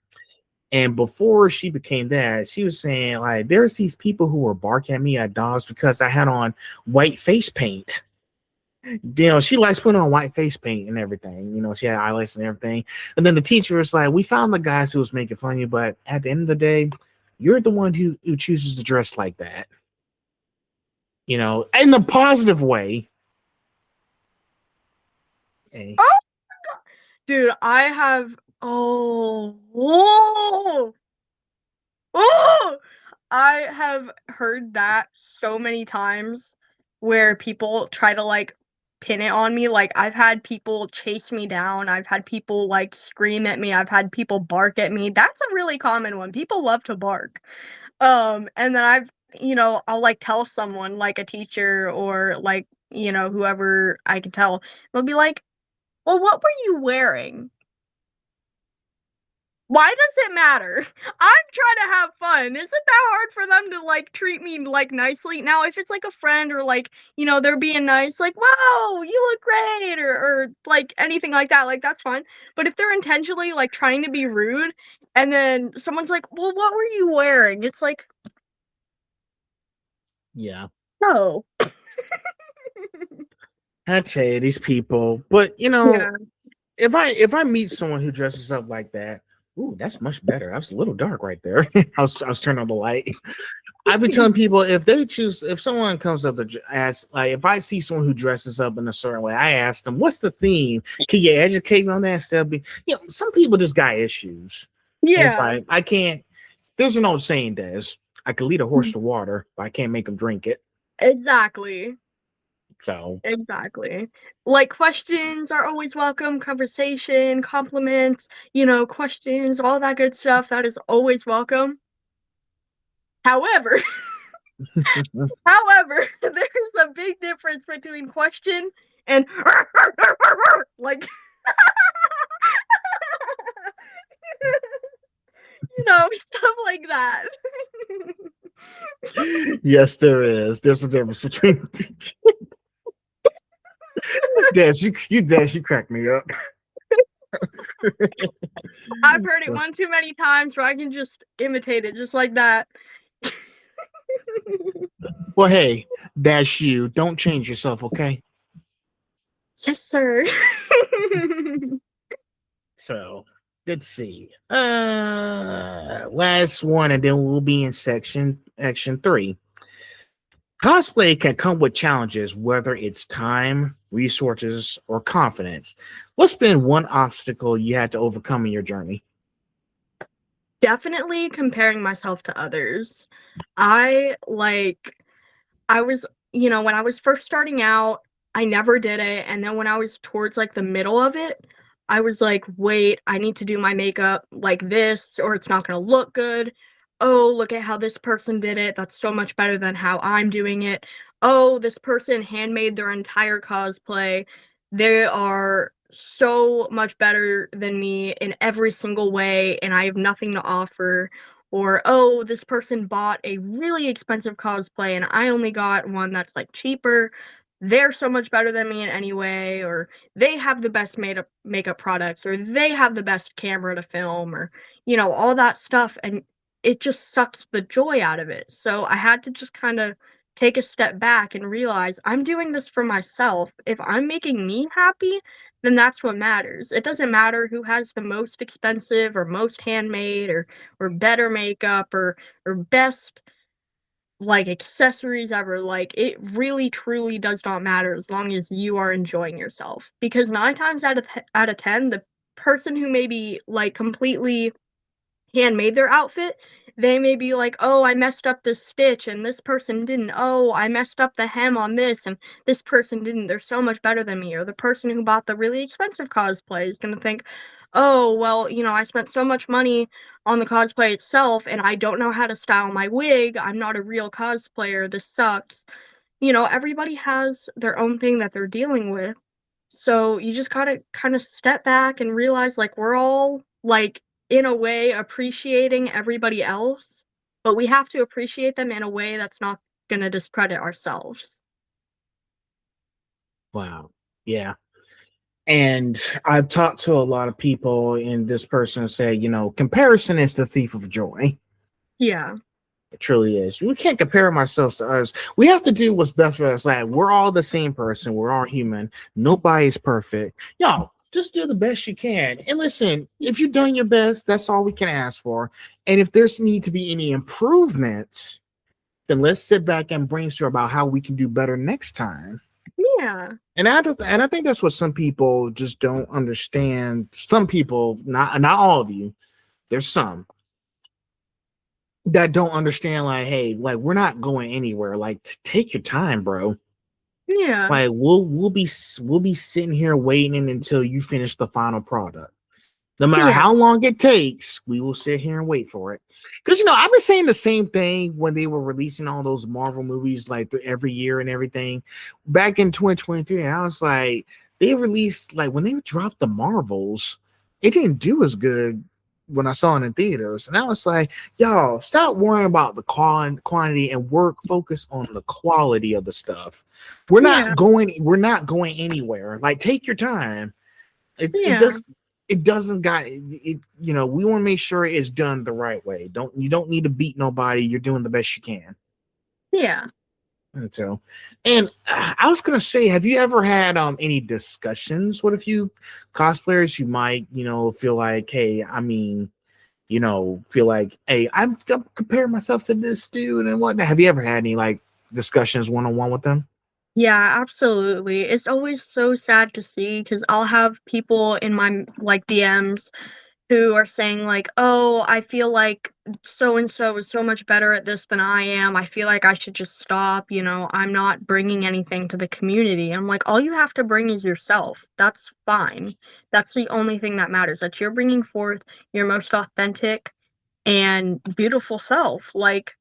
And before she became that, she was saying like there's these people who were barking at me at dogs because I had on white face paint. She likes putting on white face paint and everything. She had eyelids and everything. And then the teacher was like, "We found the guys who was making fun of you, but at the end of the day, you're the one who chooses to dress like that. In the positive way." Hey. Oh, dude, I have. Oh, whoa, oh! I have heard that so many times where people try to like pin it on me. Like, I've had people chase me down, I've had people like scream at me, I've had people bark at me. That's a really common one. People love to bark. And then I'll like tell someone, like a teacher or like, whoever I can tell. They'll be like, "Well, what were you wearing?" Why does it matter? I'm trying to have fun. Isn't that hard for them to like treat me like nicely? Now, if it's like a friend or like, they're being nice, like, "Wow, you look great," or like anything like that, like that's fine. But if they're intentionally like trying to be rude and then someone's like, "Well, what were you wearing?" It's like, Yeah. no. I tell you, these people. But Yeah. if I meet someone who dresses up like that, ooh, that's much better. I was a little dark right there. I was turning on the light. I've been telling people if someone comes up to ask, like if I see someone who dresses up in a certain way, I ask them, "What's the theme? Can you educate me on that?" Instead of some people just got issues, and it's Yeah. like I can't. There's an old saying, Des. I could lead a horse to water, but I can't make him drink it. Exactly. So Exactly. Like, questions are always welcome, conversation, compliments, questions, all that good stuff, that is always welcome. However, however, there's a big difference between question and like, you know, Yes, there is. There's a difference between Des. You crack me up. I've heard it one too many times where I can just imitate it just like that. Well, hey, that's you. Don't change yourself, okay? Yes, sir. So let's see. Last one, and then we'll be in section three. Cosplay can come with challenges, whether it's time, resources, or confidence. What's been one obstacle you had to overcome in your journey? Definitely comparing myself to others. I like I was, when I was first starting out, I never did it, and then when I was towards, like, the middle of it, I was like, "Wait, I need to do my makeup like this, or it's not gonna look good. Oh, look at how this person did it, that's so much better than how I'm doing it. Oh, this person handmade their entire cosplay. They are so much better than me in every single way, and I have nothing to offer." Or, "Oh, this person bought a really expensive cosplay and I only got one that's, like, cheaper. They're so much better than me in any way," or, "They have the best made up makeup products," or, "They have the best camera to film," or, all that stuff, and it just sucks the joy out of it. So I had to just kinda take a step back and realize I'm doing this for myself. If I'm making me happy, then that's what matters. It doesn't matter who has the most expensive or most handmade or better makeup or best like accessories ever. Like it really truly does not matter as long as you are enjoying yourself. Because 9 times out of 10 the person who maybe like completely handmade their outfit, they may be like, "Oh, I messed up this stitch and this person didn't. Oh, I messed up the hem on this and this person didn't. They're so much better than me." Or the person who bought the really expensive cosplay is gonna think, "Oh, well, I spent so much money on the cosplay itself and I don't know how to style my wig. I'm not a real cosplayer. This sucks." Everybody has their own thing that they're dealing with. So you just gotta kind of step back and realize like we're all like in a way appreciating everybody else, but we have to appreciate them in a way that's not gonna discredit ourselves. Wow. Yeah. And I've talked to a lot of people, and this person said, comparison is the thief of joy. Yeah. It truly is. We can't compare ourselves to others. We have to do what's best for us. Like we're all the same person. We're all human. Nobody's perfect. Yo, just do the best you can. And listen, if you've done your best, that's all we can ask for. And if there's need to be any improvements, then let's sit back and brainstorm about how we can do better next time. Yeah. And I think that's what some people just don't understand. Some people, not all of you. There's some that don't understand. Like, hey, like we're not going anywhere. Like, take your time, bro. Yeah. Like, we'll be sitting here waiting until you finish the final product. No matter Yeah. how long it takes, we will sit here and wait for it. Because I've been saying the same thing when they were releasing all those Marvel movies like every year and everything. Back in 2023, I was like, they released like when they dropped the Marvels, it didn't do as good when I saw it in theaters. And I was like, y'all, stop worrying about the quantity and focus on the quality of the stuff. We're Yeah. not going, we're not going anywhere. Like, take your time. It Yeah. does it doesn't got it, we want to make sure it's done the right way. You don't need to beat nobody. You're doing the best you can. Yeah. And so, and I was gonna say, have you ever had any discussions with a few cosplayers? You might feel like, hey, feel like, hey, I'm gonna compare myself to this dude and whatnot. Have you ever had any like discussions one on one with them? Yeah, absolutely. It's always so sad to see because I'll have people in my like DMs who are saying like, "Oh, I feel like so and so is so much better at this than I am. I feel like I should just stop, I'm not bringing anything to the community." I'm like, "All you have to bring is yourself. That's fine. That's the only thing that matters. That you're bringing forth your most authentic and beautiful self. Like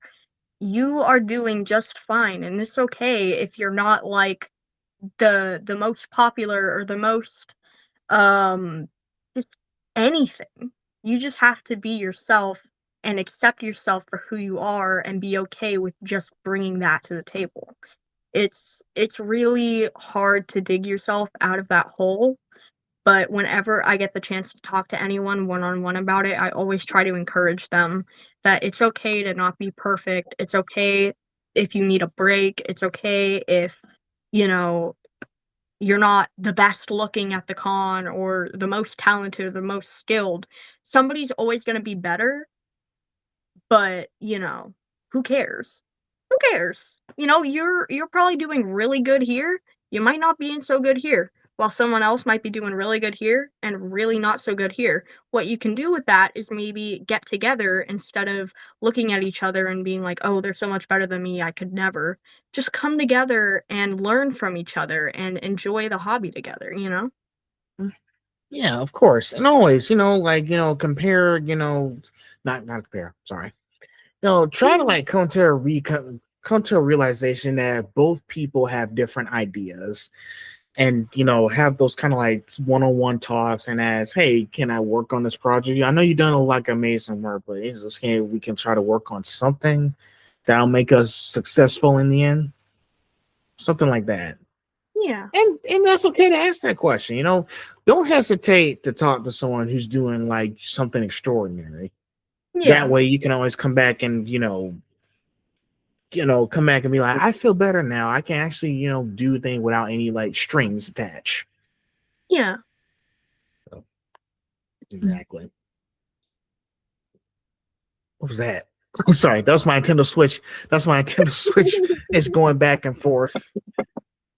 you are doing just fine and it's okay if you're not like the most popular or the most just anything. You just have to be yourself and accept yourself for who you are and be okay with just bringing that to the table. It's really hard to dig yourself out of that hole, but whenever I get the chance to talk to anyone one-on-one about it, I always try to encourage them that it's okay to not be perfect. It's okay if you need a break. It's okay if, you know, you're not the best looking at the con or the most talented or the most skilled. Somebody's always going to be better, but, who cares? Who cares? You're probably doing really good here. You might not be so good here, while someone else might be doing really good here and really not so good here. What you can do with that is maybe get together instead of looking at each other and being like, "Oh, they're so much better than me. I could never." Just come together and learn from each other and enjoy the hobby together, you know? Yeah, of course. And always, like, compare, not compare, sorry. Try to like come to a realization that both people have different ideas and have those kind of like one-on-one talks and ask, hey, can I work on this project? I know you've done a lot of amazing work, but is this we can try to work on something that'll make us successful in the end? Something like that. Yeah. And that's okay to ask that question. Don't hesitate to talk to someone who's doing like something extraordinary. That Yeah. way you can always come back and come back and be like, I feel better now. I can actually do things without any like strings attached. Yeah. So, exactly. What was that? I'm sorry, that was my Nintendo Switch. That's my Nintendo Switch. It's going back and forth.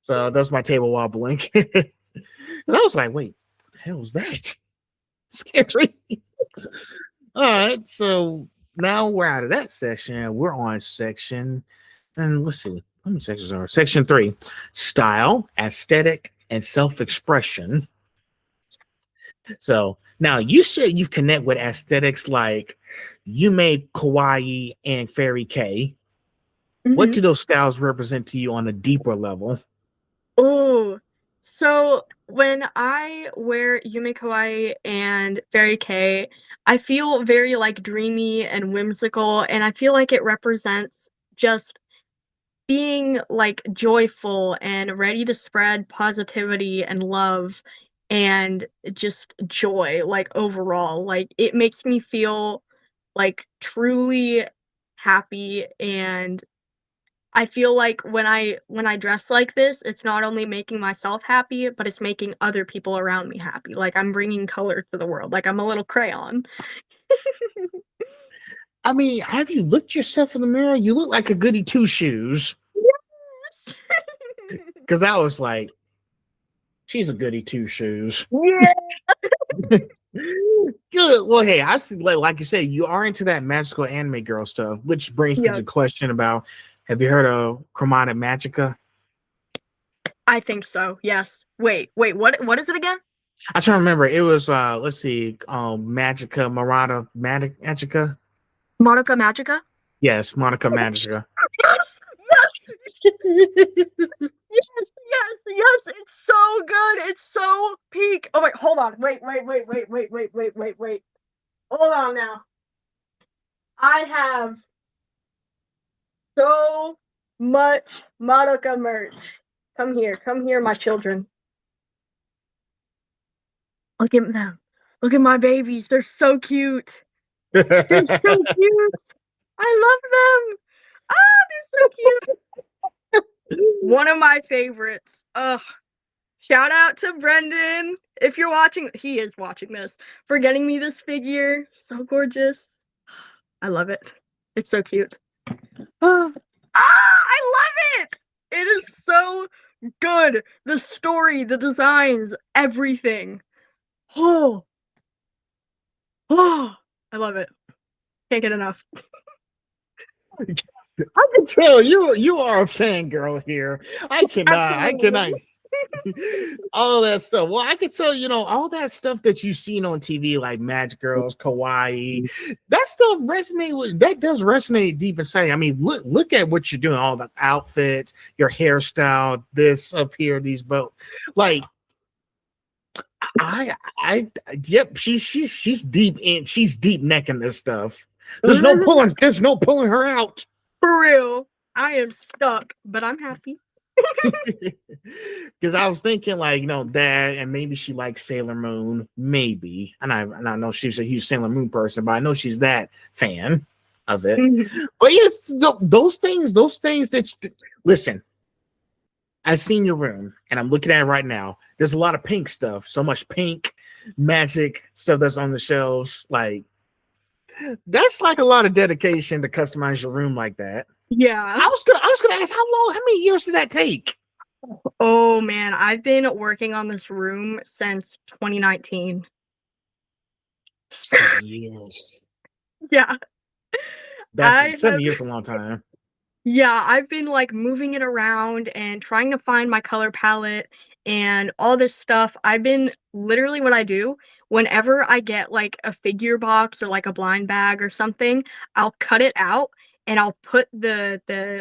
So that's my table wobbling. I was like, wait, what the hell was that? Scary. All right, so now we're out of that section. We're on section, and let's see, how many sections are section 3? Style, aesthetic, and self-expression. So now you said you've connect with aesthetics like you made Kawaii and Fairy K. What Mhm. do those styles represent to you on a deeper level? Oh, so when I wear Yume Kawaii and Fairy K, I feel very like dreamy and whimsical, and I feel like it represents just being like joyful and ready to spread positivity and love and just joy, like overall. Like it makes me feel like truly happy, and I feel like when I dress like this, it's not only making myself happy, but it's making other people around me happy. Like I'm bringing color to the world. Like I'm a little crayon. I mean, have you looked yourself in the mirror? You look like a goody two shoes. Yes. Because I was like, she's a goody two shoes. Yeah. Good. Well, hey, I see, like you said, you are into that magical anime girl stuff, which brings me to Yeah. the question about: have you heard of Chromatic Magica? I think so. Yes. Wait. What is it again? I'm trying to remember. It was let's see, Magica Murata Magica. Monica Magica? Yes, Monica Magica. Yes. Yes. It's so good. It's so peak. Oh wait, hold on. Wait. Hold on now. I have so much Madoka merch. Come here, my children. Look at them. Look at my babies. They're so cute. They're so cute. I love them. Ah, they're so cute. One of my favorites. Ugh. Shout out to Brendan. If you're watching, he is watching this, for getting me this figure. So gorgeous. I love it. It's so cute. I love it. It is so good. The story, the designs, everything. Oh, oh, I love it. Can't get enough. I can tell you are a fangirl here. I cannot. Absolutely. All that stuff. Well, I could tell, all that stuff that you've seen on TV, like Magic Girls, Kawaii, that stuff that does resonate deep inside. I mean, look at what you're doing, all the outfits, your hairstyle, this up here, these both. Like, yep, she's deep necking this stuff. There's no pulling her out. For real. I am stuck, but I'm happy. Because I was thinking, like, that, and maybe she likes Sailor Moon, maybe. And I know she's a huge Sailor Moon person, but I know she's that fan of it. Mhm. But yes, those things that listen. I've seen your room, and I'm looking at it right now. There's a lot of pink stuff, so much pink magic stuff that's on the shelves. Like, that's like a lot of dedication to customize your room like that. Yeah. I was gonna ask how many years did that take? Oh man, I've been working on this room since 2019. 7 years. Yeah. That's I 7 years is a long time. Yeah, I've been, like, moving it around and trying to find my color palette and all this stuff. I've been literally what I do, whenever I get, like, a figure box or, like, a blind bag or something, I'll cut it out and I'll put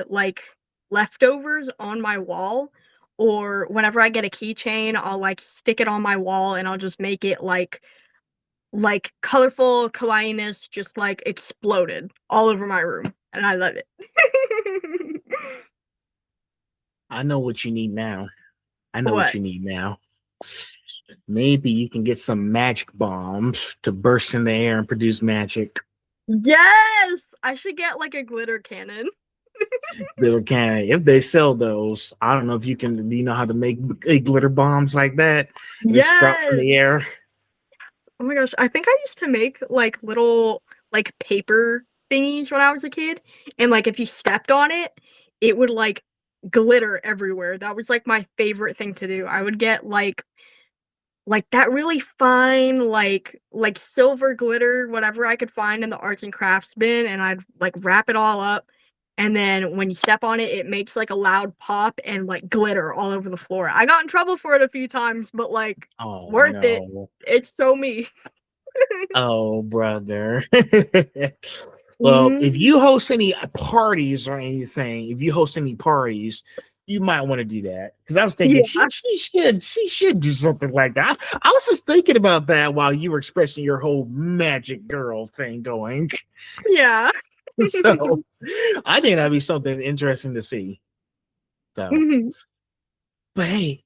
like, leftovers on my wall, or whenever I get a keychain, I'll, like, stick it on my wall and I'll just make it, like, colorful kawaii-ness just, like, exploded all over my room, and I love it. I know what you need now. I know what What? you need now. Maybe you can get some magic bombs to burst in the air and produce magic. Yes! I should get, like, a glitter cannon. Little can if they sell those. I don't know if you can. Do you know how to make glitter bombs like that and they sprout from Yes! the air? Oh my gosh, I think I used to make, like, little, like, paper thingies when I was a kid, and, like, if you stepped on it, it would, like, glitter everywhere. That was, like, my favorite thing to do. I would get, like, that really fine, like, silver glitter, whatever I could find in the arts and crafts bin, and I'd, like, wrap it all up, and then when you step on it, it makes, like, a loud pop and, like, glitter all over the floor. I got in trouble for it a few times, but, like, Oh worth it. no. It's so me. Oh brother. Well, if Mhm. you host any parties or anything, if you host any parties, you might want to do that. Because I was thinking Yeah. she should do something like that. I was just thinking about that while you were expressing your whole magic girl thing going. Yeah. So I think that'd be something interesting to see. So, Mhm. but hey,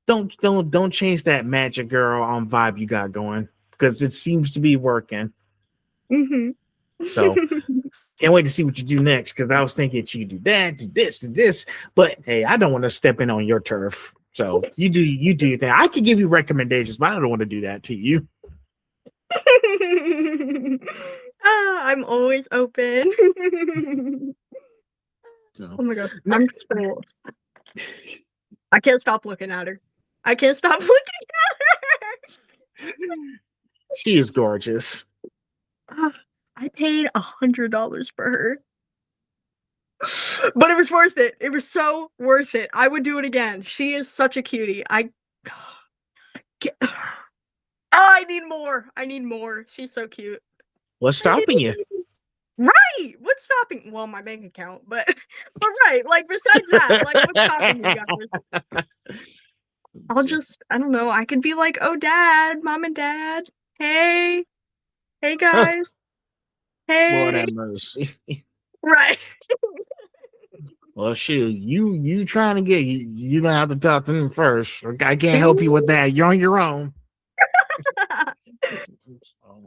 don't change that magic girl vibe you got going because it seems to be working. Mhm. So can't wait to see what you do next because I was thinking you do that, do this. But hey, I don't want to step in on your turf. So you do your thing. I could give you recommendations, but I don't want to do that to you. I'm always open. So Oh my gosh, I'm so I can't stop looking at her. I can't stop looking at she is gorgeous. her. I paid $100 for her. But it was worth it. It was so worth it. I would do it again. She is such a cutie. Oh, I need more. I need more. She's so cute. What's stopping you? Right! What's stopping well, my bank account, but right, like, besides that, like, what's stopping you guys? I don't know, I could be like, "Oh, dad, mom and dad, hey, hey, guys, Lord hey." have mercy. Right. Well, shoot, you trying to get you gonna have to talk to them first. I can't help you with Ooh. that. You're on your own. Um,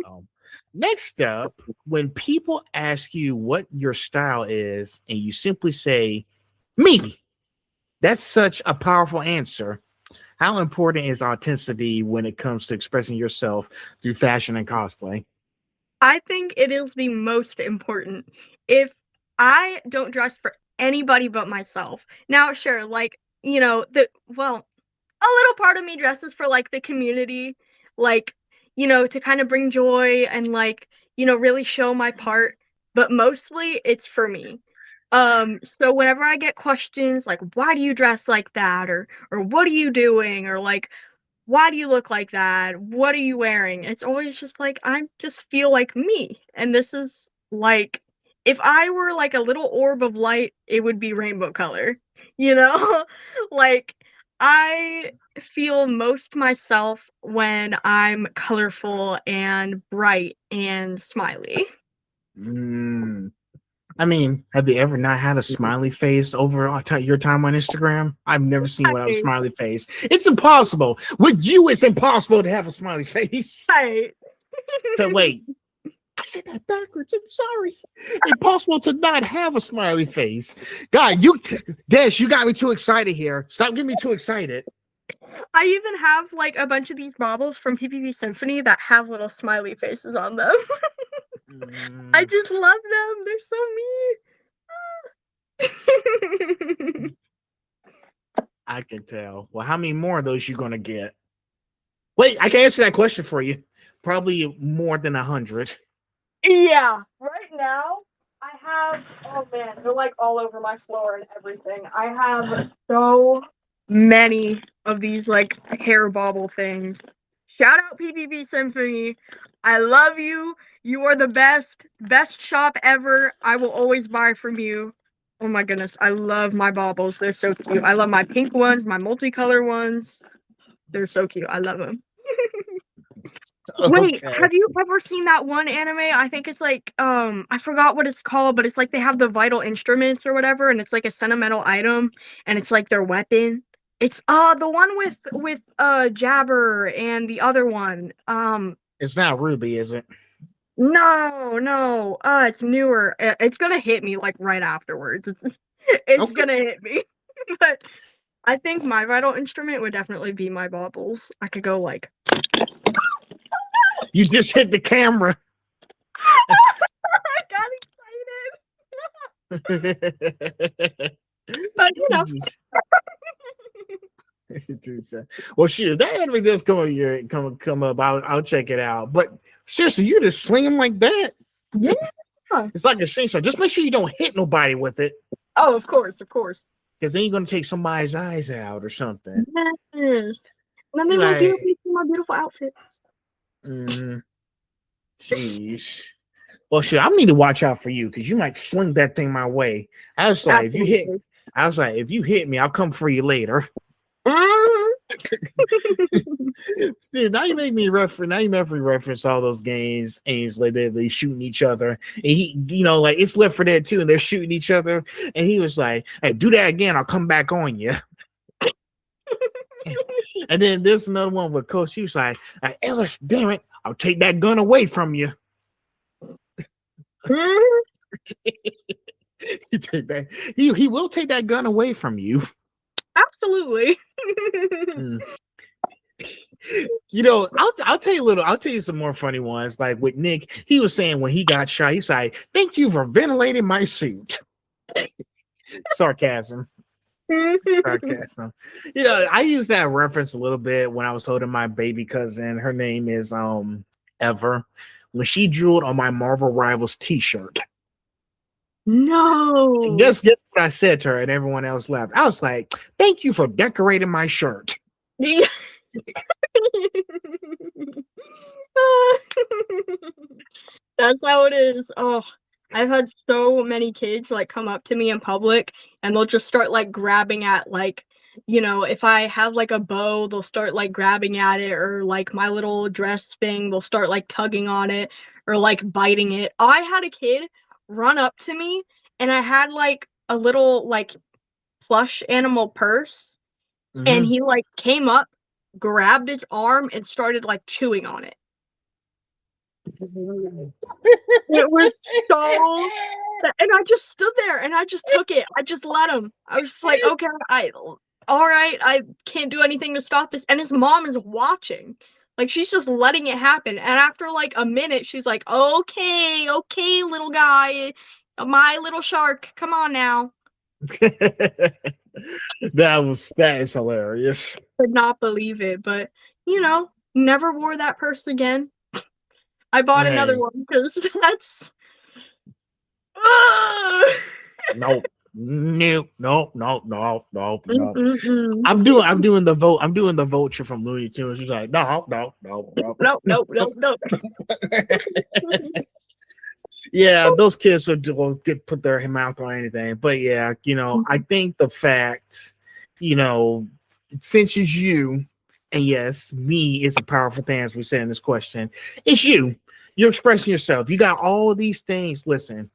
um, Next up, when people ask you what your style is, and you simply say me, that's such a powerful answer. How important is authenticity when it comes to expressing yourself through fashion and cosplay? I think it is the most important. If I don't dress for anybody but myself now, sure, like, a little part of me dresses for, like, the community, like, to kinda bring joy and, like, really show my part, but mostly it's for me. So whenever I get questions like, "Why do you dress like that?" or "What are you doing?" or, like, "Why do you look like that? What are you wearing?" It's always just like, I just feel like me, and this is, like if I were, like, a little orb of light, it would be rainbow color, you know? Like, I feel most myself when I'm colorful and bright and smiley. I mean, have you ever not had a smiley face over your time on Instagram? I've never seen without a Right, smiley face. It's impossible. With you, it's impossible to have a smiley face. right. So wait, I said that backwards. I'm sorry. Impossible to not have a smiley face. God, Dash, you got me too excited here. Stop getting me too excited. I even have like a bunch of these baubles from PPP Symphony that have little smiley faces on them. I Mm, just love them. They're so mean. I can tell. Well, how many more of those you gonna get? Wait, I can answer that question for you. Probably more than 100. Yeah, right now I have, oh man, they're like all over my floor and everything. I have so many of these like hair bauble things. Shout out PPP Symphony. I love you. You are the best shop ever. I will always buy from you. Oh my goodness, I love my baubles. They're so cute. I love my pink ones, my multicolor ones. They're so cute. I love them. Wait, Okay. have you ever seen that one anime? I think it's like I forgot what it's called, but it's like they have the vital instruments or whatever, and it's like a sentimental item, and it's like their weapon. It's the one with Jabber and the other one. It's not Ruby, is it? No, it's newer. It's gonna hit me like right afterwards. It's Okay. gonna hit me. But I think my vital instrument would definitely be my baubles. I could go like You just hit the camera. I got excited. But you know. Well, shoot, if that anime does come up, I'll check it out. But seriously, you just sling them like that. Yeah. It's like a slingshot. Just make sure you don't hit nobody with it, Oh, of course, of course. because then you're gonna take somebody's eyes out or something. Yes. And then they You're will like, beautifully see my beautiful outfits. jeez. Well, shit, I need to watch out for you because you might fling that thing my way. I was like, Absolutely. if you hit me, I'll come for you later. Mhm. See, now you make me reference. Now you make me reference all those games like they shooting each other, and like it's Left 4 Dead too, and they're shooting each other, and he was like, "Hey, do that again, I'll come back on you." And then there's another one with Coach. He was like, "Hey, Ellis, damn it, I'll take that gun away from you." Mhm. He take that. He will take that gun away from you. Absolutely. Mm. I'll tell you some more funny ones. Like with Nick, he was saying when he got shot, he's like, "Thank you for ventilating my suit." Sarcasm. Sarcasm. I use that reference a little bit when I was holding my baby cousin. Her name is Ever. When she drooled on my Marvel Rivals t-shirt. No. Guess what I said to her, and everyone else laughed. I was like, "Thank you for decorating my shirt." Yeah. That's how it is. Oh, I've had so many kids like come up to me in public and they'll just start like grabbing at like, if I have like a bow, they'll start like grabbing at it or like my little dress thing, they'll start like tugging on it or like biting it. I had a kid run up to me and I had like a little like plush animal purse and Mm-hmm. he like came up, grabbed its arm and started like chewing on it. It was so and I just stood there and I just took it. I just let him. I was just like, "Okay, all right, I can't do anything to stop this." And his mom is watching. Like she's just letting it happen. And after like a minute, she's like, "Okay, okay, little guy. My little shark. Come on now." That is hilarious. Could not believe it, but never wore that purse again. I bought another Hey, one because that's nope. Nope, nope, nope, nope, nope, nope. Mm-mm-mm. I'm doing the vote. I'm doing the vulture from Looney Tunes. She's like, no, no, no, no. Nope, nope, nope, nope. Yeah, those kids will get put their mouth on anything. But yeah, I think the fact, you know, since it's you, and yes, me is a powerful thing as we say in this question, it's you. You're expressing yourself. You got all these things. Listen,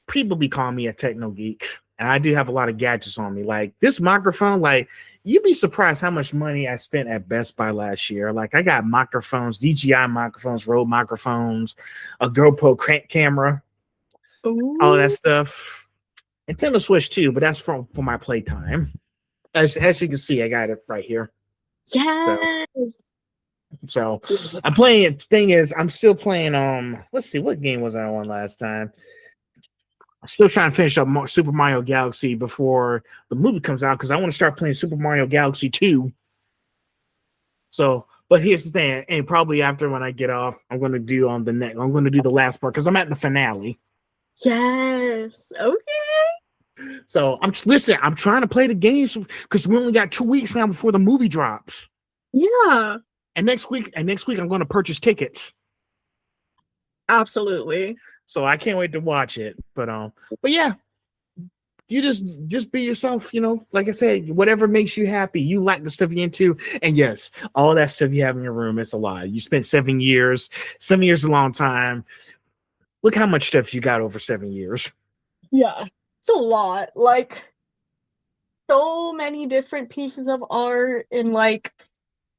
people be calling me a techno geek, and I do have a lot of gadgets on me. Like this microphone, like you'd be surprised how much money I spent at Best Buy last year. Like I got microphones, DJI microphones, Rode microphones, a GoPro camera, all that Ooh, stuff. Nintendo Switch too, but that's for my playtime. As you can see, I got it right here. So yes. so I'm playing. Thing is, I'm still playing. Let's see, what game was I on last time? I'm still trying to finish up Super Mario Galaxy before the movie comes out because I want to start playing Super Mario Galaxy 2. So, but here's the thing, and probably after when I get off, I'm going to do on the next. I'm going to do the last part because I'm at the finale. Yes. Okay. So I'm trying to play the games because we only got 2 weeks now before the movie drops. Yeah. And next week I'm going to purchase tickets. Absolutely. So I can't wait to watch it. But yeah, you just be yourself, like I said, whatever makes you happy. You like the stuff you're into. And yes, all that stuff you have in your room, it's a lie. You spent 7 years. 7 years is a long time. Look how much stuff you got over 7 years. Yeah. It's a lot. Like so many different pieces of art and like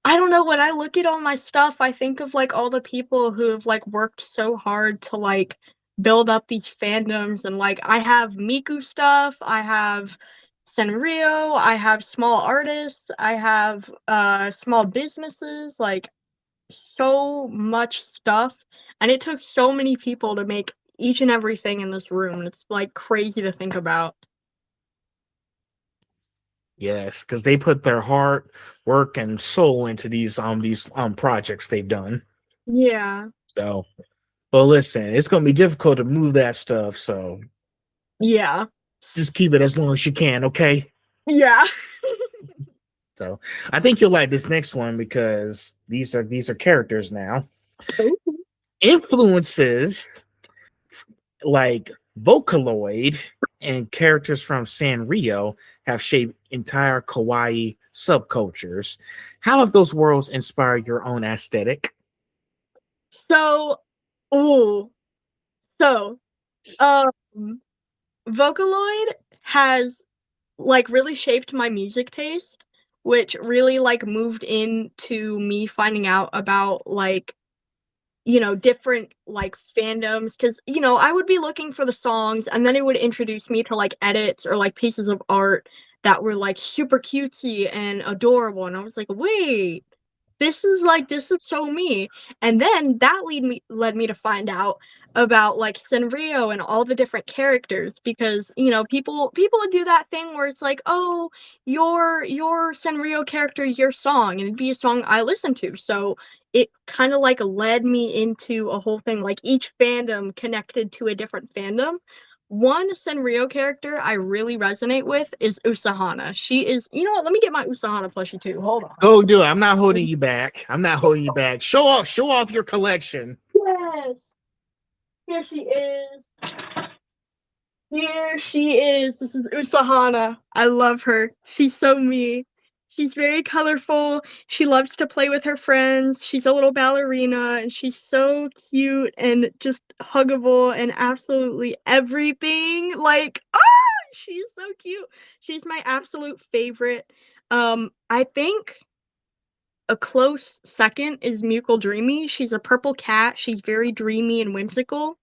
I don't know, when I look at all my stuff, I think of like all the people who have like worked so hard to like build up these fandoms and like I have Miku stuff, I have Sanrio, I have small artists, I have small businesses, like so much stuff. And it took so many people to make each and everything in this room. It's like crazy to think about. Yes, because they put their heart, work, and soul into these projects they've done. Yeah. So, well, listen, it's gonna be difficult to move that stuff. So Yeah. just keep it as long as you can, okay? Yeah. So I think you'll like this next one because these are characters now. Influences like Vocaloid and characters from Sanrio have shaped entire kawaii subcultures. How have those worlds inspired your own aesthetic? So, oh, so, um, Vocaloid has like really shaped my music taste, which really like moved into me finding out about like different like fandoms because I would be looking for the songs and then it would introduce me to like edits or like pieces of art that were like super cutesy and adorable. And I was like, wait, this is so me. And then that led me to find out about like Senrio and all the different characters because people would do that thing where it's like, oh, your Senrio character, your song, and it'd be a song I listen to. So it kind of like led me into a whole thing, like each fandom connected to a different fandom. One Senrio character I really resonate with is Usahana. She is, you know what? Let me get my Usahana plushie too. Hold on. Go do it. I'm not holding you back. I'm not holding you back. Show off your collection. Yes, here she is. Here she is. This is Usahana. I love her. She's so me. She's very colorful. She loves to play with her friends. She's a little ballerina and she's so cute and just huggable and absolutely everything. Like, she's so cute. She's my absolute favorite. I think a close second is Mucal Dreamy. She's a purple cat. She's very dreamy and whimsical.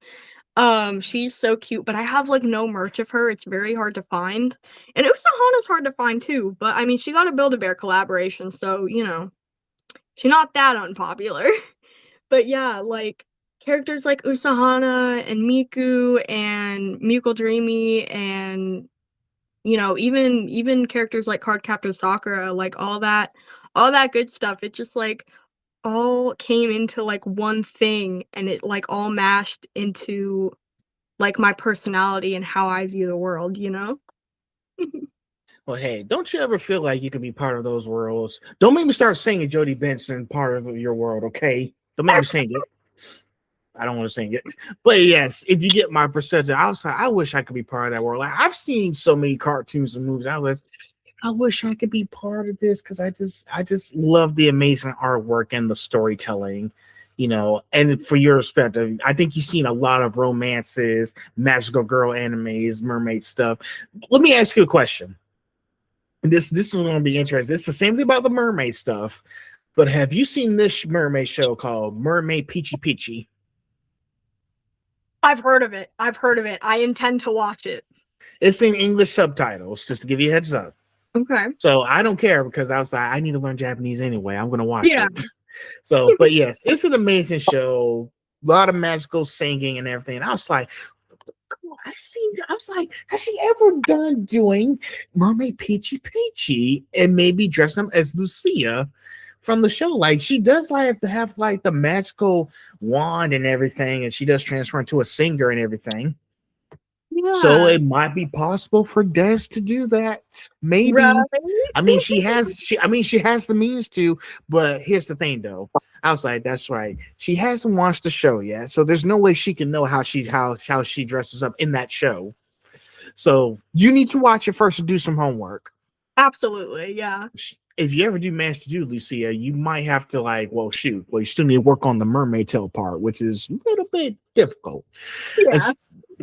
She's so cute, but I have like no merch of her. It's very hard to find. And Usahana's hard to find too, but I mean she got a Build-A-Bear collaboration, so she's not that unpopular. But yeah, like characters like Usahana and Miku and Mucal Dreamy and even characters like Cardcaptor Sakura, like all that good stuff. It just like all came into like one thing and it like all mashed into like my personality and how I view the world. Well, hey, don't you ever feel like you could be part of those worlds? Don't make me start singing Jody Benson part of your world, okay? Don't make me sing it. I don't want to sing it. But yes, if you get my perspective, I wish I could be part of that world. Like I've seen so many cartoons and movies. I wish I could be part of this because I just love the amazing artwork and the storytelling. And for your perspective, I think you've seen a lot of romances, magical girl animes, mermaid stuff. Let me ask you a question. This is going to be interesting. It's the same thing about the mermaid stuff, but have you seen this mermaid show called Mermaid Peachy Peachy? I've heard of it. I've heard of it. I intend to watch it. It's in English subtitles, just to give you a heads up. Okay. So I don't care because I was like, I need to learn Japanese anyway. I'm going to watch Yeah. it. So, but yes, it's an amazing show. A lot of magical singing and everything. And I was like, I was like, has she ever done doing Mermaid Peachy Peachy and maybe dressing up as Lucia from the show? Like she does like to have like the magical wand and everything, and she does transfer into a singer and everything. Yeah. So it might be possible for Des to do that. Maybe. Right? I mean, she has the means to, but here's the thing though. I was like, that's right. She hasn't watched the show yet, so there's no way she can know how she dresses up in that show. So you need to watch it first and do some homework. Absolutely, yeah. If you ever do manage to do Lucia, you might have to you still need to work on the mermaid tail part, which is a little bit difficult. Yeah.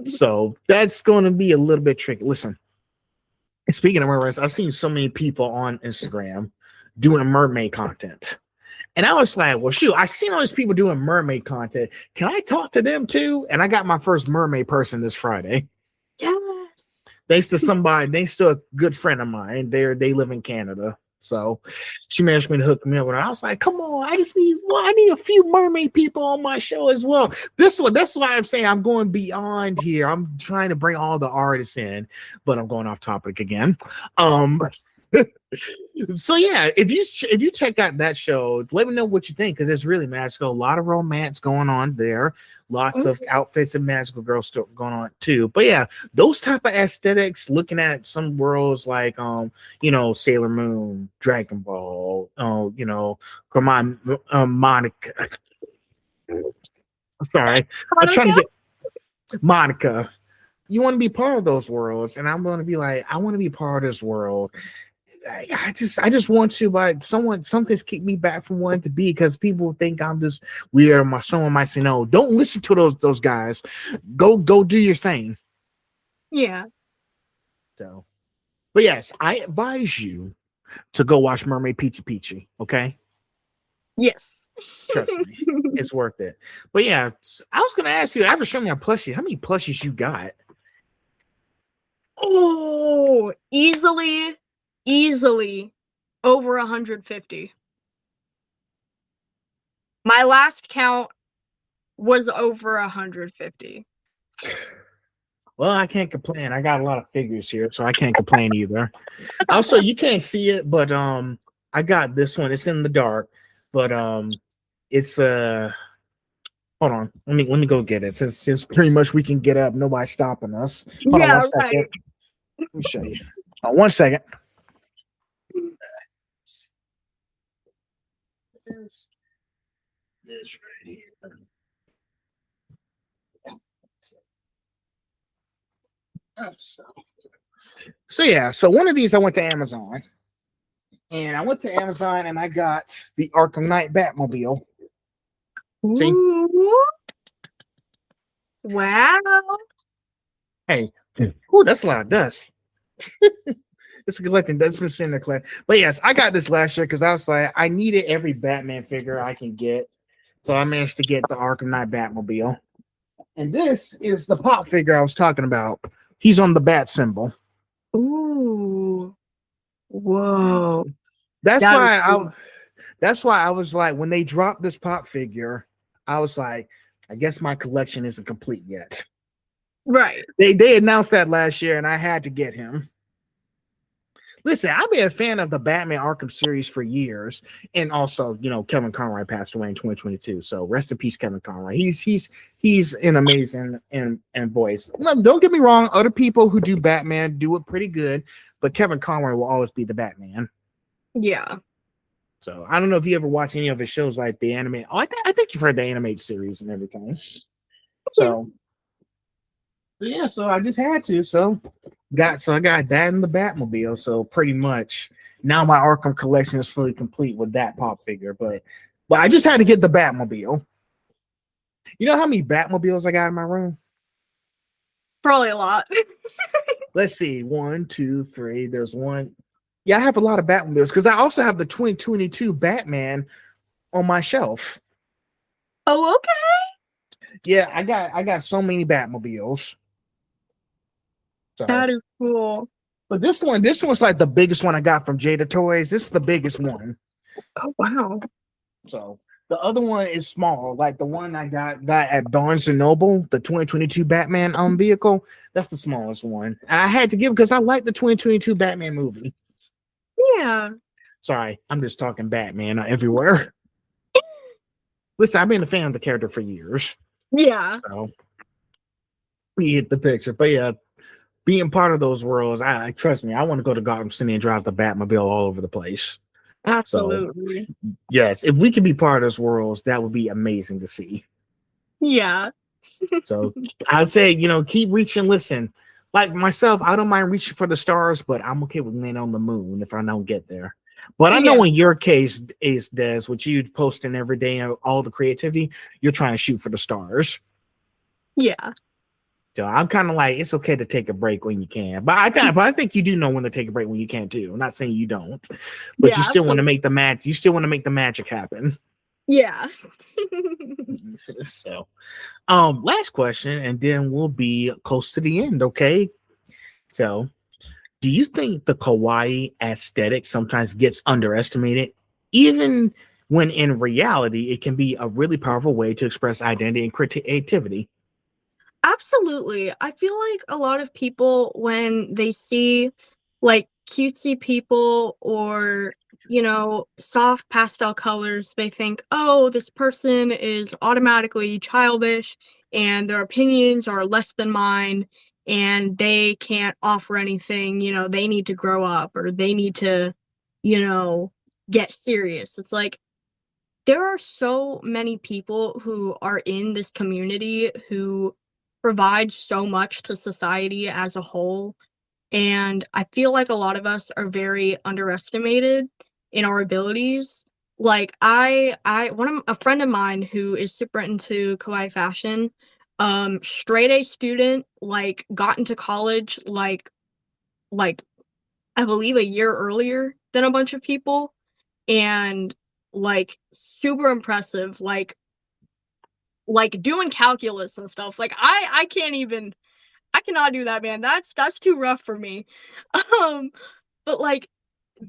So that's going to be a little bit tricky. Listen, speaking of mermaids, I've seen so many people on Instagram doing mermaid content. And I was like, well, shoot, I seen all these people doing mermaid content. Can I talk to them too? And I got my first mermaid person this Friday. Yes. Thanks to somebody, thanks to a good friend of mine. They live in Canada. So she managed me to hook me up with her. I was like, come on, I need a few mermaid people on my show as well. That's why I'm saying I'm going beyond here. I'm trying to bring all the artists in, but I'm going off topic again. So yeah, if you check out that show, let me know what you think because it's really magical. A lot of romance going on there, lots of outfits and magical girl stuff going on too. But yeah, those type of aesthetics, looking at some worlds like Sailor Moon, Dragon Ball, come on, Monica. Sorry, I'm trying to get Monica. You want to be part of those worlds, and I'm going to be like, I want to be part of this world. I just want to, but something's kicked me back from wanting to be because people think I'm just weird. Or someone might say, no, don't listen to those guys. Go do your thing. Yeah. So, but yes, I advise you to go watch Mermaid Peachy Peachy. Okay. Yes. Trust me, it's worth it. But yeah, I was gonna ask you after showing me a plushie, how many plushies you got? Oh, easily over 150. My last count was over 150. Well, I can't complain. I got a lot of figures here, so I can't complain either. Also, you can't see it, but I got this one. It's in the dark, but it's hold on. Let me go get it. Since pretty much we can get up, nobody's stopping us. Hold on 1 second. Right. Let me show you. 1 second. This right here. So yeah, so one of these I went to Amazon, and I got the Arkham Knight Batmobile. See? Ooh. Wow. Hey, ooh, that's a lot of dust. It's collecting dust. It's been sitting there collecting. But yes, I got this last year because I was like, I needed every Batman figure I can get, so I managed to get the Arkham Knight Batmobile. And this is the pop figure I was talking about. He's on the bat symbol. Ooh. Whoa. That's why I was like, when they dropped this pop figure, I was like, I guess my collection isn't complete yet. Right. They announced that last year, and I had to get him. Listen, I've been a fan of the Batman Arkham series for years, and also, Kevin Conroy passed away in 2022. So rest in peace, Kevin Conroy. He's an amazing and voice. No, don't get me wrong, other people who do Batman do it pretty good, but Kevin Conroy will always be the Batman. Yeah. So I don't know if you ever watch any of his shows like the anime. Oh, I think you've heard the animated series and everything. So yeah, so I just had to. So I got that in the Batmobile. So pretty much now my Arkham collection is fully complete with that pop figure. But I just had to get the Batmobile. You know how many Batmobiles I got in my room? Probably a lot. Let's see. One, two, three. There's one. Yeah, I have a lot of Batmobiles because I also have the 2022 Batman on my shelf. Oh, okay. Yeah, I got so many Batmobiles. So, That is cool. but this one's like the biggest one I got from Jada Toys. This is the biggest one. Oh, wow. So the other one is small, like the one I got at Barnes and Noble, the 2022 Batman vehicle. That's the smallest one. And I had to give because I like the 2022 Batman movie. Yeah. Sorry, I'm just talking Batman everywhere. Listen, I've been a fan of the character for years, Yeah. so we get the picture. But yeah, being part of those worlds, I trust me, I want to go to Gotham City and drive the Batmobile all over the place. So Absolutely. yes, if we could be part of those worlds, that would be amazing to see. Yeah. So I'd say, keep reaching. Listen, like myself, I don't mind reaching for the stars, but I'm okay with landing on the moon if I don't get there. But I Yeah. know in your case is Des, what you posting every day and all the creativity, you're trying to shoot for the stars. Yeah. So I'm kind of like, it's okay to take a break when you can, but I think you do know when to take a break when you can too. I'm not saying you don't, but you Yeah. still want to make the match. You still want to make the magic happen. Yeah. So, last question, and then we'll be close to the end. Okay. So, do you think the kawaii aesthetic sometimes gets underestimated, even when in reality it can be a really powerful way to express identity and creativity? Absolutely. I feel like a lot of people, when they see like cutesy people or, soft pastel colors, they think, oh, this person is automatically childish and their opinions are less than mine and they can't offer anything, they need to grow up or they need to, you know, get serious. It's like, there are so many people who are in this community who provide so much to society as a whole, and I feel like a lot of us are very underestimated in our abilities. Like a friend of mine who is super into kawaii fashion, straight A student, like got into college like I believe a year earlier than a bunch of people, and like super impressive, like doing calculus and stuff. Like I can't even, I cannot do that, man. That's too rough for me. um but like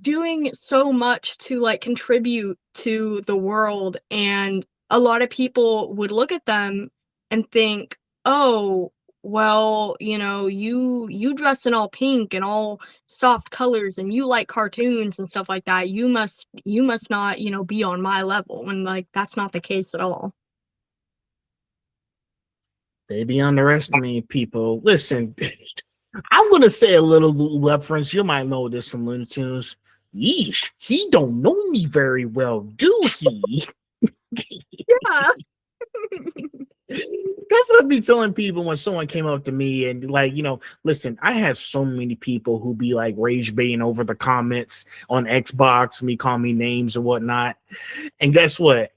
doing so much to like contribute to the world, and a lot of people would look at them and think, oh, well, you dress in all pink and all soft colors and you like cartoons and stuff like that, you must not, be on my level, when like that's not the case at all. They be underestimating people. Listen, I'm gonna say a little reference. You might know this from Looney Tunes. Yeesh, he don't know me very well, do he? Yeah. That's what I'd be telling people when someone came up to me and like, listen, I have so many people who be like rage baiting over the comments on Xbox, me call me names and whatnot. And guess what?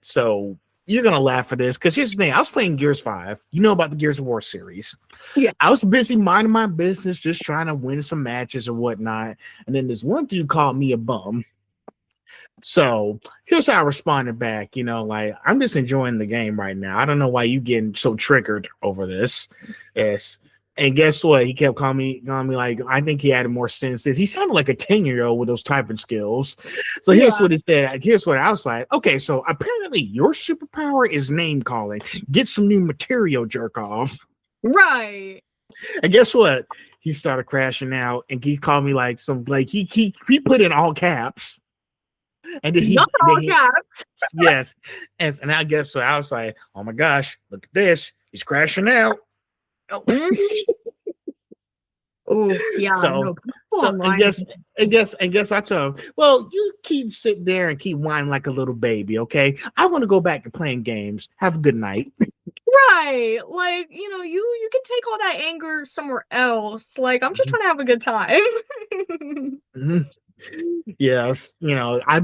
So you're gonna laugh at this because here's the thing: I was playing Gears 5. You know about the Gears of War series. Yeah. I was busy minding my business, just trying to win some matches or whatnot. And then this one dude called me a bum. So here's how I responded back. Like I'm just enjoying the game right now. I don't know why you getting so triggered over this. Yes. And guess what? He kept calling me like I think he added more sentences. He sounded like a 10-year-old with those typing skills. So here's Yeah. what he said. Here's what I was like. Okay, so apparently your superpower is name calling. Get some new material, jerk off. Right. And guess what? He started crashing out and he called me like he put in all caps. And then Not all caps. yes. And I guess so. I was like, oh my gosh, look at this. He's crashing out. Oh. Oh, yeah, so no, people so and online. guess I told him, well, you keep sitting there and keep whining like a little baby, okay? I want to go back to playing games. Have a good night. Right. Like, you can take all that anger somewhere else. Like, I'm just trying to have a good time. Mhm. Yes, listen, I've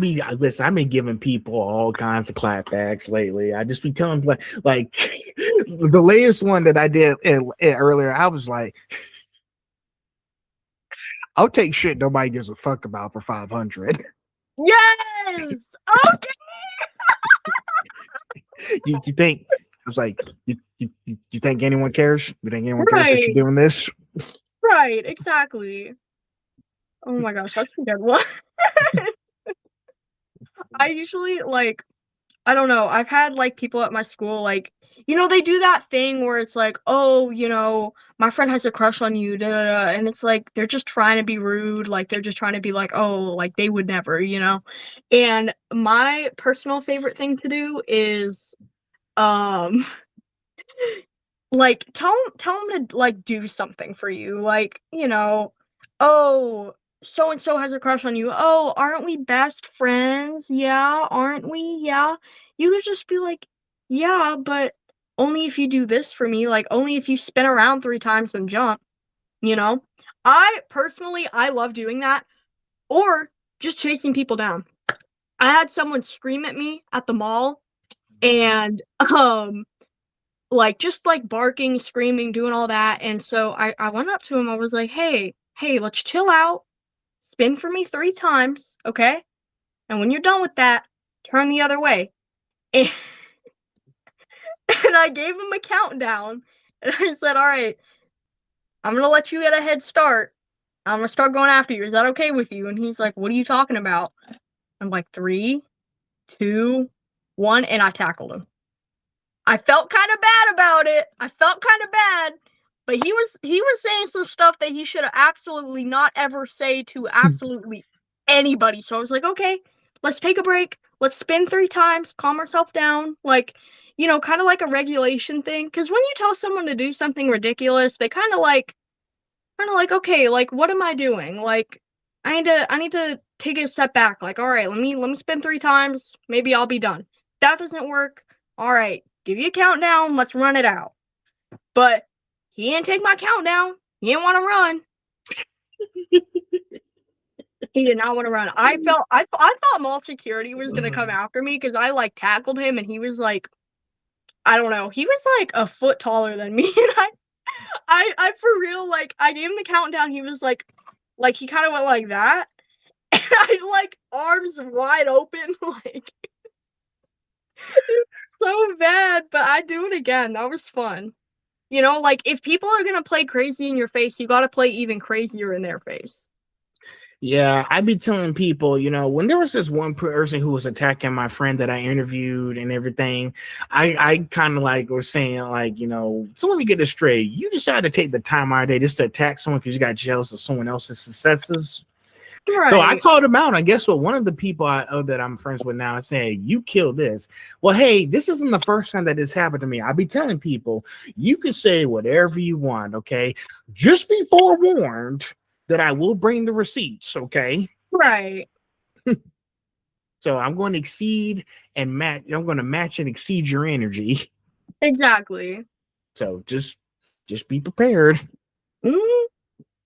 been giving people all kinds of clapbacks lately. I just be telling like the latest one that I did earlier, I was like, I'll take shit nobody gives a fuck about for 500. Yes. Okay. You think I was like, you think anyone cares? You think anyone cares that you're Right. doing this? Right. Exactly. Oh my gosh, that's a good one. I usually like I don't know. I've had like people at my school like they do that thing where it's like, "Oh, my friend has a crush on you." Da, da, da. And it's like they're just trying to be rude, like they're just trying to be like, "Oh, like they would never." And my personal favorite thing to do is um like tell 'em to like do something for you. Like, "Oh, so and so has a crush on you. Oh, aren't we best friends? Yeah, aren't we? Yeah." You could just be like, "Yeah, but only if you do this for me, like only if you spin around 3 times and jump." You know? I love doing that or just chasing people down. I had someone scream at me at the mall and like just like barking, screaming, doing all that. And so I went up to him. I was like, hey, let's chill out. Spin for me 3 times, okay? And when you're done with that, turn the other way. And, and I gave him a countdown. And I said, all right, I'm gonna let you get a head start. I'm gonna start going after you. Is that okay with you? And he's like, what are you talking about? I'm like, 3, 2, 1, and I tackled him. I felt kind of bad about it. I felt kind of bad, but he was saying some stuff that he should have absolutely not ever say to absolutely anybody. So I was like, okay, let's take a break. Let's spin 3 times, calm ourselves down, like kind of like a regulation thing. Because when you tell someone to do something ridiculous, they kind of like, okay, like what am I doing? Like I need to take a step back. Like, all right, let me spin 3 times. Maybe I'll be done. That doesn't work. All right, give you a countdown. Let's run it out. But he didn't take my countdown. He didn't want to run. He did not want to run. I thought mall security was gonna come after me because I like tackled him and he was like, I don't know, he was like a foot taller than me. And I for real, like I gave him the countdown. He was like he kind of went like that, and I like arms wide open, like so bad. But I'd do it again. That was fun. Like if people are gonna play crazy in your face, you gotta play even crazier in their face. Yeah, I'd be telling people, when there was this one person who was attacking my friend that I interviewed and everything, I kind of like was saying, like, so let me get this straight. You decided to take the time out of the day just to attack someone because you got jealous of someone else's successes. So I Right. called him out. And guess what? One of the people that I'm friends with now is saying, you killed this. Well, hey, this isn't the first time that this happened to me. I'll be telling people, you can say whatever you want, okay? Just be forewarned that I will bring the receipts, okay? Right. So I'm going to exceed and match. I'm going to match and exceed your energy. Exactly. So just be prepared. Mhm.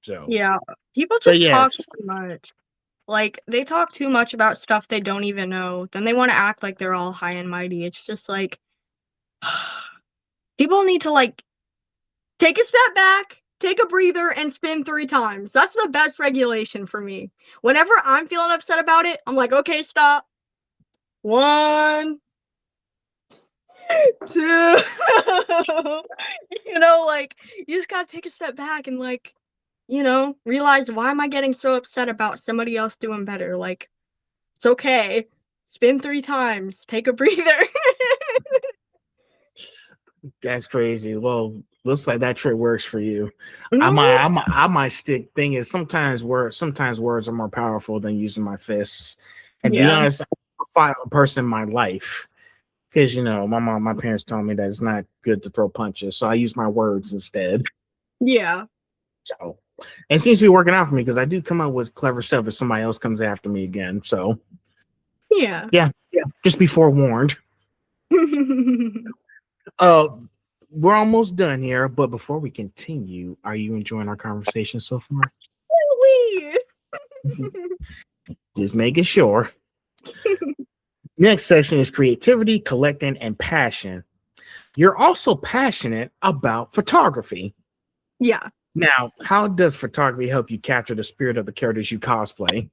So, Yeah. People but just talk yes, too much. Like, they talk too much about stuff they don't even know. Then they wanna act like they're all high and mighty. It's just like, people need to, like, take a step back, take a breather, and spin 3 times. That's the best regulation for me. Whenever I'm feeling upset about it, I'm like, "Okay, stop. 1, 2." Like, you just gotta take a step back and, like, realize, "Why am I getting so upset about somebody else doing better?" Like, it's okay. Spin 3 times. Take a breather. that's crazy. Well, looks like that trick works for you. I might, Mhm. I might, I might stick. Thing is, sometimes words are more powerful than using my fists. And to be Yeah. honest, I fight a person in my life because my parents told me that it's not good to throw punches, so I use my words instead. Yeah. So, and it seems to be working out for me because I do come up with clever stuff if somebody else comes after me again. So, Yeah. yeah, yeah, just be forewarned. Uh, we're almost done here, but before we continue, are you enjoying our conversation so far? Really? Just making sure. Next section is creativity, collecting, and passion. You're also passionate about photography. Yeah. Now, how does photography help you capture the spirit of the characters you cosplay?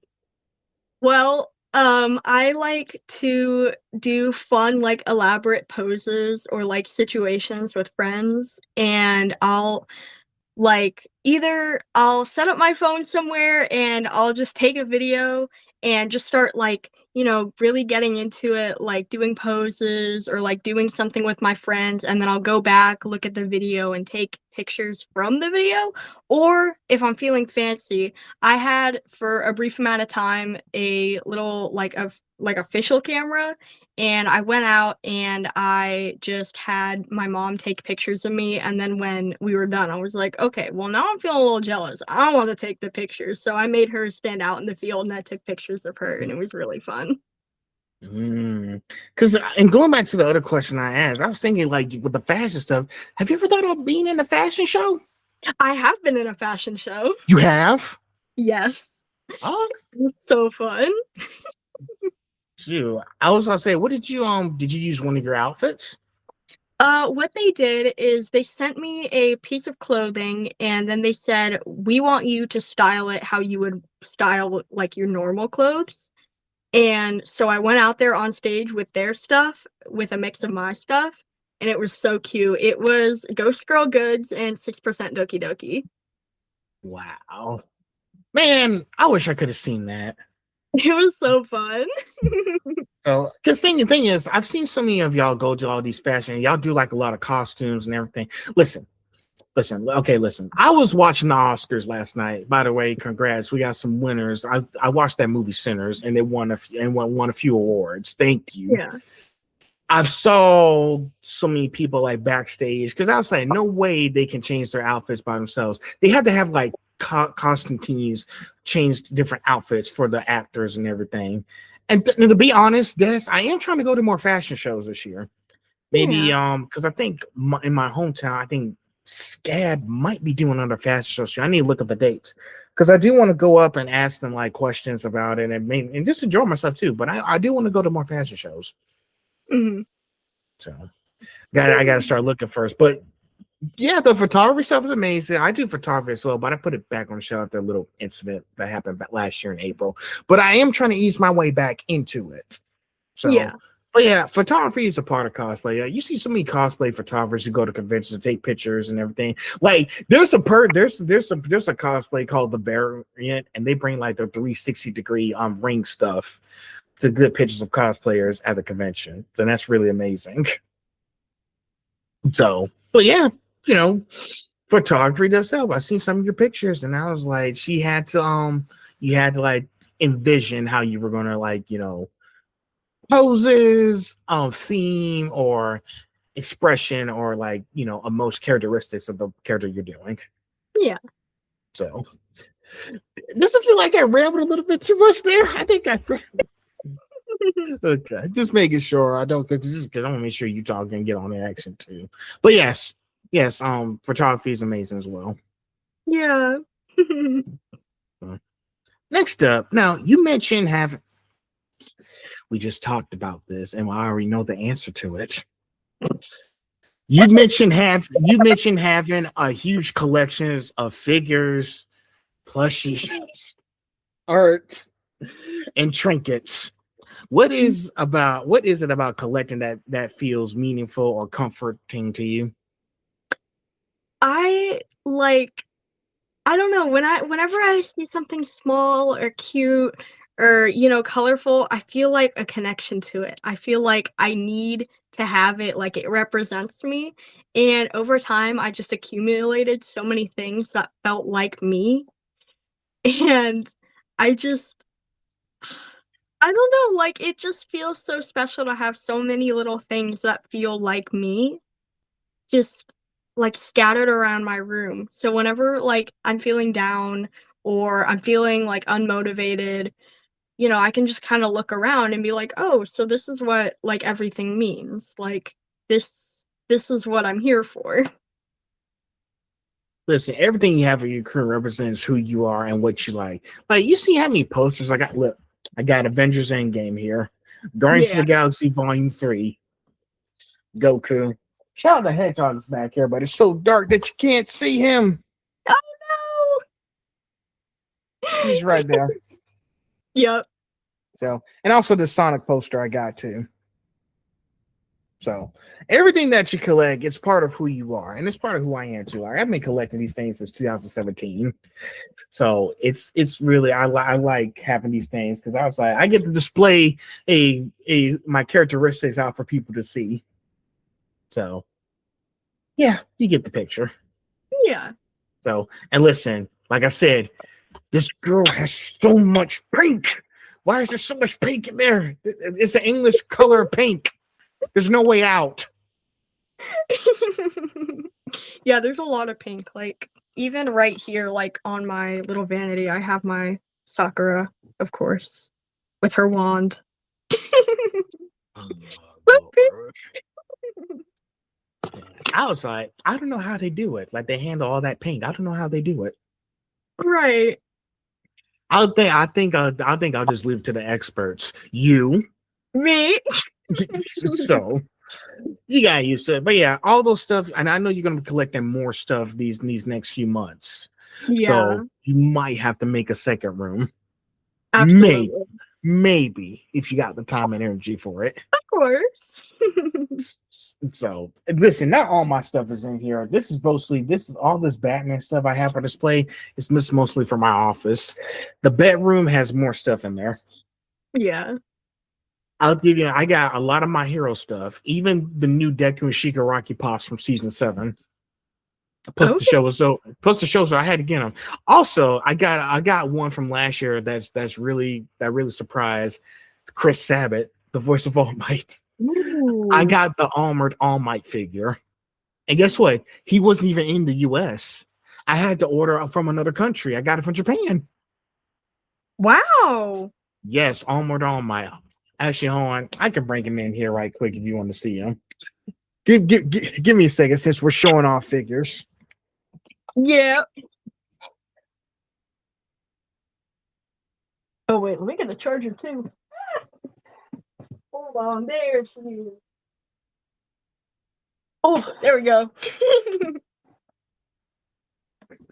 Well, I like to do fun, like, elaborate poses or, like, situations with friends, and either I'll set up my phone somewhere and I'll just take a video and just start, like, really getting into it, like doing poses or like doing something with my friends, and then I'll go back, look at the video, and take pictures from the video. Or if I'm feeling fancy, I had for a brief amount of time a little like of like official camera, and I went out and I just had my mom take pictures of me, and then when we were done, I was like, "Okay, well, now I'm feeling a little jealous. I want to take the pictures." So I made her stand out in the field, and I took pictures of her, and it was really fun. Because and going back to the other question I asked, I was thinking like with the fashion stuff. Have you ever thought of being in a fashion show? I have been in a fashion show. You have. Yes. Oh, It was so fun. shoot. I was gonna say, what did you Did you use one of your outfits? What they did is they sent me a piece of clothing, and then they said, "We want you to style it how you would style like your normal clothes." And so I went out there on stage with their stuff, with a mix of my stuff, and it was so cute. It was Ghost Girl Goods and 6% Doki Doki. Wow, man, I wish I could have seen that. It was so fun. So, because thing is, I've seen so many of y'all go to all these fashion. Y'all do like a lot of costumes and everything. Listen. I was watching the Oscars last night. By the way, congrats, we got some winners. I watched that movie Sinners, and it won a few awards. Thank you. Yeah. I've saw so many people like backstage because I was like, no way they can change their outfits by themselves. They have to have like costume teams change different outfits for the actors and everything. And to be honest, Des, I am trying to go to more fashion shows this year. Maybe Yeah. because I think in my hometown, I think SCAD might be doing another fashion show. I need to look up the dates because I do want to go up and ask them like questions about it and just enjoy myself too. But I do want to go to more fashion shows. Mhm. So I gotta start looking first. But yeah, the photography stuff is amazing. I do photography as well, but I put it back on the shelf. That little incident that happened last year in April. But I am trying to ease my way back into it. So, Yeah. but yeah, photography is a part of cosplay. Yeah, you see so many cosplay photographers who go to conventions and take pictures and everything. Like there's a cosplay called the Variant, and they bring like the 360-degree ring stuff to get pictures of cosplayers at the convention. And that's really amazing. So, but yeah, you know, photography does help. I seen some of your pictures, and I was like, you had to like envision how you were gonna like, poses, theme or expression or like, most characteristics of the character you're doing. Yeah. So, does it feel like I rambled a little bit too much there? I think I. Okay, just making sure I don't because I want to make sure you talk and get on the action too. But yes, photography is amazing as well. Yeah. Next up, now you mentioned having. We just talked about this, and I already know the answer to it. You mentioned having a huge collections of figures, plushies, art, and trinkets. What is it about collecting that feels meaningful or comforting to you? I like I don't know, whenever I see something small or cute or, colorful, I feel like a connection to it. I feel like I need to have it, like it represents me. And over time, I just accumulated so many things that felt like me. And I just I don't know, like it just feels so special to have so many little things that feel like me just like scattered around my room. So whenever like I'm feeling down or I'm feeling like unmotivated, I can just kind of look around and be like, "Oh, so this is what like everything means. Like this is what I'm here for." Listen, everything you have in your career represents who you are and what you like. Like you see how many posters I got. Look, I got Avengers Endgame here. Guardians of Yeah. the Galaxy Volume 3. Goku. Shout out the Hedgehog's back here, but it's so dark that you can't see him. Oh He's right no. there. Yep. So, and also the Sonic poster I got too. So everything that you collect, it's part of who you are, and it's part of who I am too. I've been collecting these things since 2017. So it's really I like having these things because I was like I get to display a my characteristics out for people to see. So yeah, you get the picture. Yeah. So and listen, like I said, this girl has so much pink. Why is there so much pink in there? It's an English color pink. There's no way out. Yeah, there's a lot of pink. Like, even right here, like on my little vanity, I have my Sakura, of course, with her wand. Oh, Look, pink. Lord. I was like, I don't know how they do it. Like they handle all that pink. I don't know how they do it. Right. I think I'll just leave it to the experts. You. Me. So you got used to it. But yeah, all those stuff, and I know you're gonna be collecting more stuff these next few months. Yeah, So you might have to make a second room. Maybe, absolutely. maybe if you got the time and energy for it. Of course. So listen, not all my stuff is in here. This is all this Batman stuff I have for display. It's mostly for my office. The bedroom has more stuff in there. Yeah. I'll give you. I got a lot of my hero stuff, even the new Deku and Shigaraki pops from season 7. Plus the Okay. show was so. Plus the show, so I had to get them. Also, I got one from last year that's really surprised Chris Sabat, the voice of All Might. I Ooh. got the armored All Might figure. And guess what? He wasn't even in the US. I had to order from another country. I got it from Japan. Wow. Yes, Armored All Might. Actually, hold on. I can bring him in here right quick if you want to see him. Give me a second since we're showing off figures. Yeah. Oh wait, let me get the charger too. Hold on, there she is. Oh, there we go.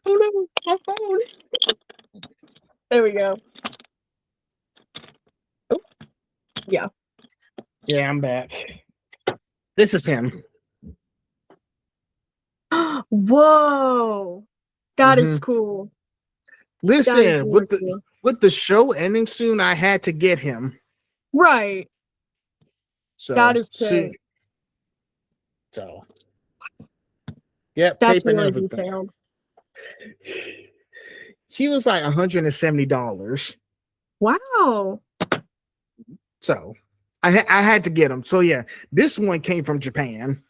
Oh no, my phone. There we go. Oh, yeah. Yeah, I'm back. This is him. Whoa. That is Mm-hmm. cool. That is Listen, really cool. with the show ending soon, I had to get him. Right. That So is see, sick. so yep, That's cape and really everything. detailed. He was like $170. Wow. So I had to get him. So yeah, this one came from Japan.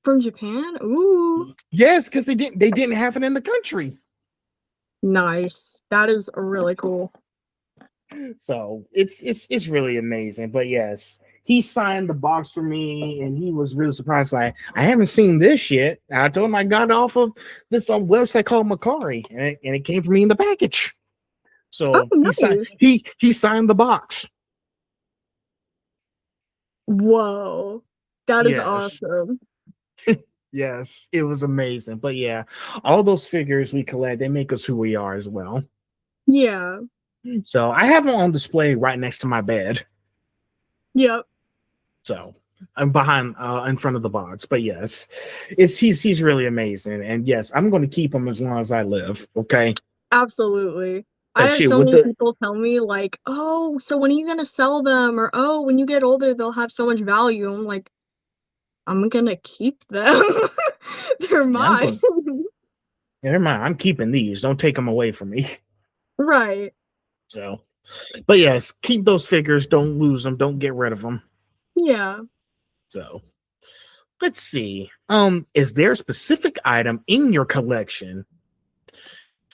From Japan? Ooh. Yes, because they didn't have it in the country. Nice. That is really cool. So it's really amazing. But yes, he signed the box for me, and he was really surprised. Like I haven't seen this yet. And I told him I got it off of this website called Macari, and it came for me in the package. Oh, So nice. he signed the box. Whoa. That is Yes. awesome. Yes, it was amazing. But yeah, all those figures we collect, they make us who we are as well. Yeah. So I have them on display right next to my bed. Yep. So I'm behind in front of the box. But yes, he's really amazing. And yes, I'm gonna keep him as long as I live. Okay. Absolutely. I Cause have shit so with many the people tell me like, "Oh, so when are you gonna sell them?" Or, "Oh, when you get older, they'll have so much value." I'm like, "I'm gonna keep them. They're yeah, I'm mine." going never mind, I'm keeping these. Don't take them away from me. Right. So but yes, keep those figures, don't lose them, don't get rid of them. Yeah. So let's see. Is there a specific item in your collection?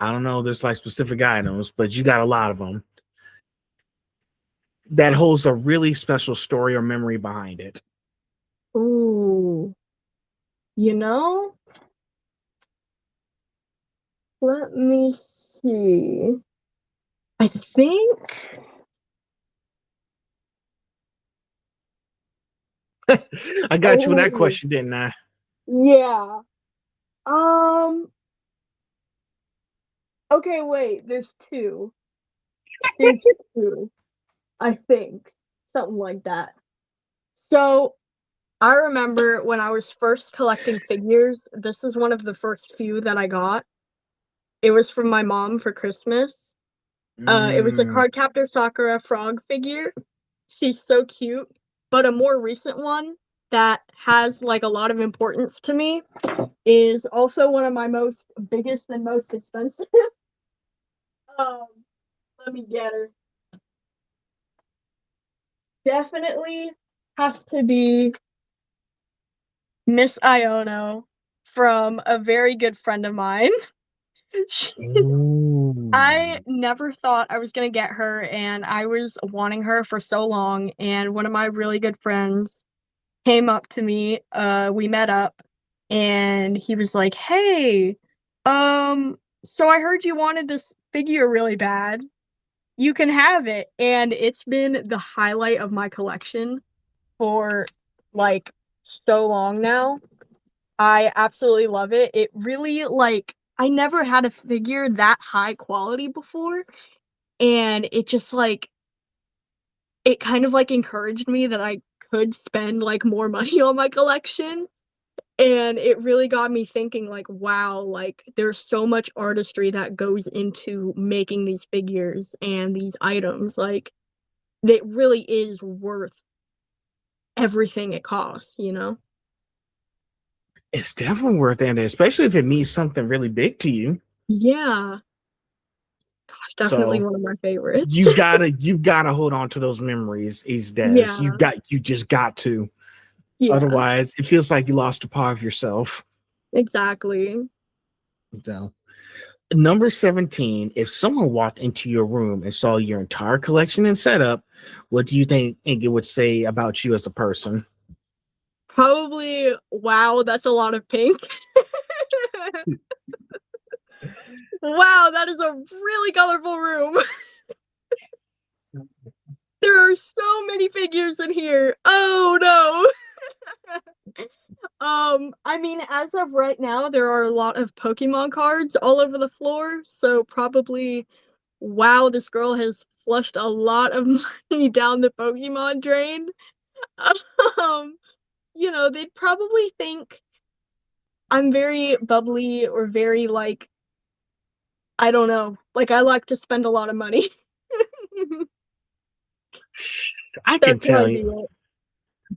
I don't know. There's like specific items, but you got a lot of them that holds a really special story or memory behind it. Ooh. You know, let me see. I think I got you with that oh, question, didn't I? yeah. Um, okay, wait, there's 2. There's 2, I think. Something like that. So, I remember when I was first collecting figures, this is one of the first few that I got. It was from my mom for Christmas. It was a Mm. Cardcaptor Sakura frog figure. She's so cute. But a more recent one that has, like, a lot of importance to me is also one of my most biggest and most expensive. Um, Let me get her. Definitely has to be Miss Iono from a very good friend of mine. I Ooh. never thought I was gonna get her, and I was wanting her for so long, and one of my really good friends came up to me, we met up, and he was like, "Hey, so I heard you wanted this figure really bad. You can have it." And it's been the highlight of my collection for, like, so long now. I absolutely love it. It really, like, I never had a figure that high quality before, and it just, like, it kind of, like, encouraged me that I could spend, like, more money on my collection, and it really got me thinking, like, wow, like, there's so much artistry that goes into making these figures and these items, like, it really is worth everything it costs, you know? It's definitely worth it, especially if it means something really big to you. Yeah. Gosh, definitely So one of my favorites. you gotta hold on to those memories, is Des. Yeah, You just got to. yeah, Otherwise, it feels like you lost a part of yourself. exactly. So number 17, if someone walked into your room and saw your entire collection and setup, what do you think it would say about you as a person? Probably, wow, that's a lot of pink. Wow, that is a really colorful room. There are so many figures in here. Oh no. I mean, as of right now, there are a lot of Pokemon cards all over the floor, so probably, wow, this girl has flushed a lot of money down the Pokemon drain. Um, they'd probably think I'm very bubbly or very, like, I don't know, like, I like to spend a lot of money. I can That'd tell probably you. be it.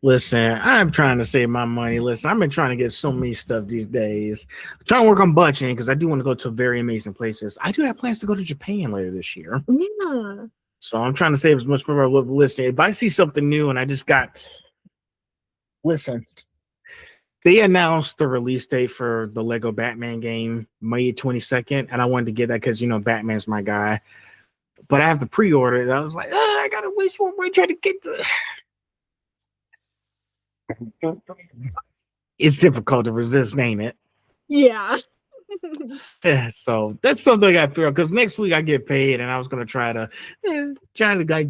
Listen, I'm trying to save my money. Listen, I've been trying to get so many stuff these days. I'm trying to work on budgeting because I do want to go to very amazing places. I do have plans to go to Japan later this year. Yeah. So I'm trying to save as much for my listen. If I see something new and I just got listen, they announced the release date for the Lego Batman game, May 22nd, and I wanted to get that because Batman's my guy. But I have to pre-order it. I was like, I gotta wait one more try to get the it's difficult to resist, ain't it? Yeah. Yeah, so that's something I feel because next week I get paid, and I was gonna try to like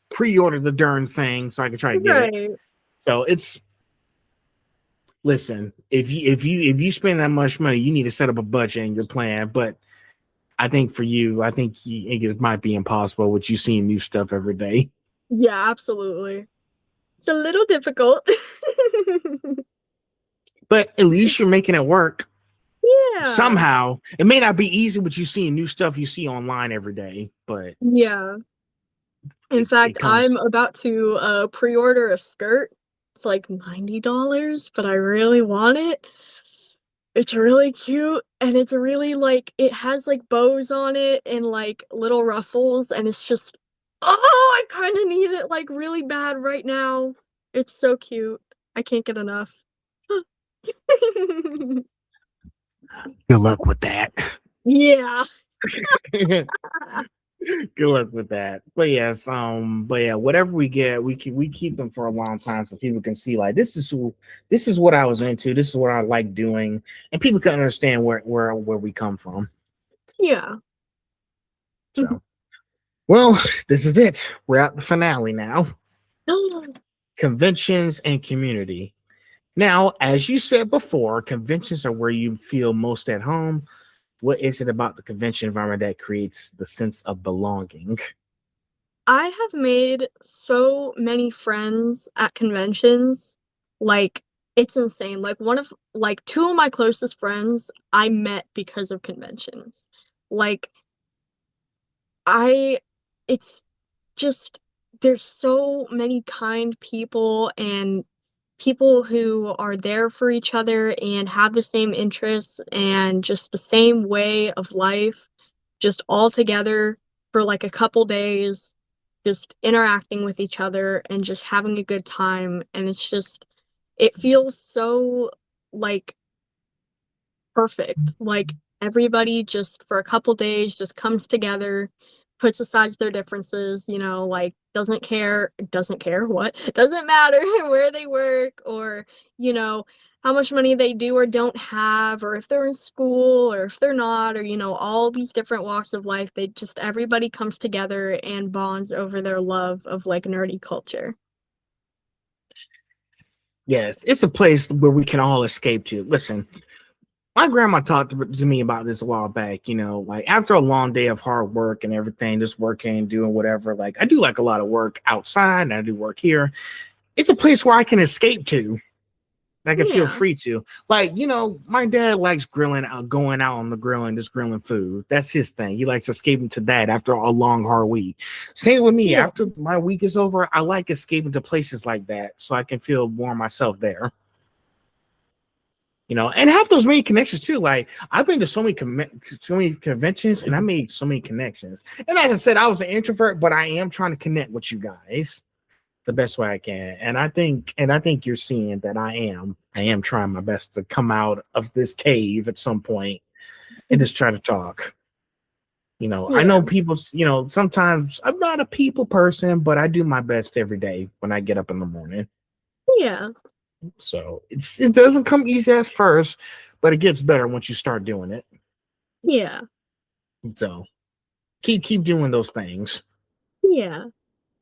pre-order the darn thing so I can try to get it. Right. So it's listen, if you spend that much money, you need to set up a budget in your plan. But I think for you, it might be impossible with you seeing new stuff every day. Yeah, absolutely. It's a little difficult. But at least you're making it work Yeah. somehow. It may not be easy with you seeing new stuff you see online every day, but Yeah. In it fact, I'm comes. about to, pre-order a skirt. It's like $90, but I really want it. It's really cute, and it's really, like, it has, like, bows on it and, like, little ruffles, and it's just oh, I kinda need it, like, really bad right now. It's so cute. I can't get enough. Good luck with that. Yeah. Good luck with that. But yes, but yeah, whatever we get, we keep them for a long time so people can see like this is what I was into, this is what I like doing, and people can understand where we come from. Yeah. So Well, this is it. We're at the finale now. Oh, Conventions and community. Now, as you said before, conventions are where you feel most at home. What is it about the convention environment that creates the sense of belonging? I have made so many friends at conventions, like, it's insane. Like, 2 of my closest friends I met because of conventions. Like, I it's just there's so many kind people and people who are there for each other and have the same interests and just the same way of life, just all together for like a couple days, just interacting with each other and just having a good time. And it feels so like perfect. Like everybody just for a couple days just comes together, puts aside their differences, like doesn't care what, doesn't matter where they work or, you know, how much money they do or don't have, or if they're in school or if they're not, or, all these different walks of life. Everybody comes together and bonds over their love of like nerdy culture. Yes, it's a place where we can all escape to. Listen, my grandma talked to me about this a while back. Like after a long day of hard work and everything, just working, doing whatever. Like I do like a lot of work outside, and I do work here. It's a place where I can escape to. I can feel Yeah. free to. Like, my dad likes grilling out, going out on the grill and just grilling food. That's his thing. He likes escaping to that after a long, hard week. Same with me. Yeah. After my week is over, I like escaping to places like that so I can feel more myself there. And have those many connections too. Like I've been to so many conventions, and I made so many connections. And as I said, I was an introvert, but I am trying to connect with you guys the best way I can. And I think you're seeing that I am trying my best to come out of this cave at some point and just try to talk. I Yeah. know people, sometimes I'm not a people person, but I do my best every day when I get up in the morning. Yeah. So it doesn't come easy at first, but it gets better once you start doing it. Yeah. So keep doing those things. Yeah.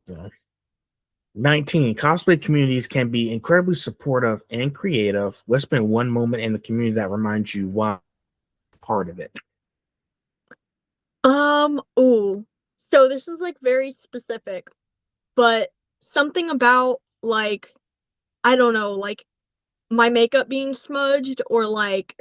So, 19, cosplay communities can be incredibly supportive and creative. What's been one moment in the community that reminds you why part of it? Ooh. So this is like very specific, but something about like I don't know, like my makeup being smudged or like,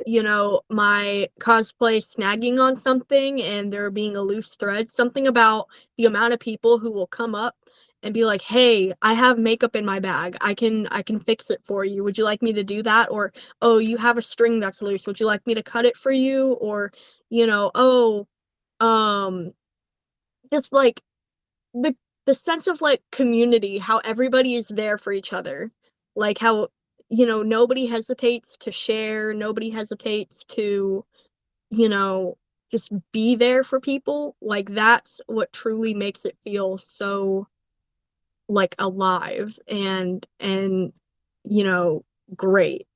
my cosplay snagging on something and there being a loose thread, something about the amount of people who will come up and be like, "Hey, I have makeup in my bag. I can fix it for you. Would you like me to do that?" Or, "Oh, you have a string that's loose. Would you like me to cut it for you?" Or, "Oh, um just like the the sense of like community, how everybody is there for each other, like how nobody hesitates to share, nobody hesitates to you know just be there for people. Like that's what truly makes it feel so like alive and you know great.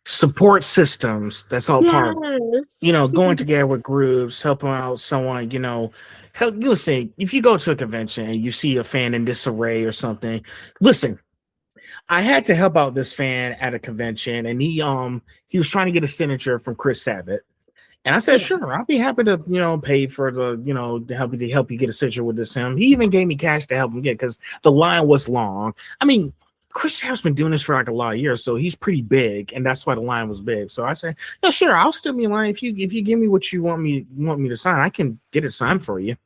Support systems. That's all part of it. Yes. Going together with groups, helping out someone, help. Listen, if you go to a convention and you see a fan in disarray or something, listen, I had to help out this fan at a convention, and he was trying to get a signature from Chris Sabat. And I said, Yeah. sure, I'll be happy to, pay for the, to help you get a signature with this him. He even gave me cash to help him get because the line was long. I mean, Chris has been doing this for like a lot of years, so he's pretty big, and that's why the line was big. So I said, yeah, sure, I'll still be in line if you give me what you want me to sign, I can get it signed for you.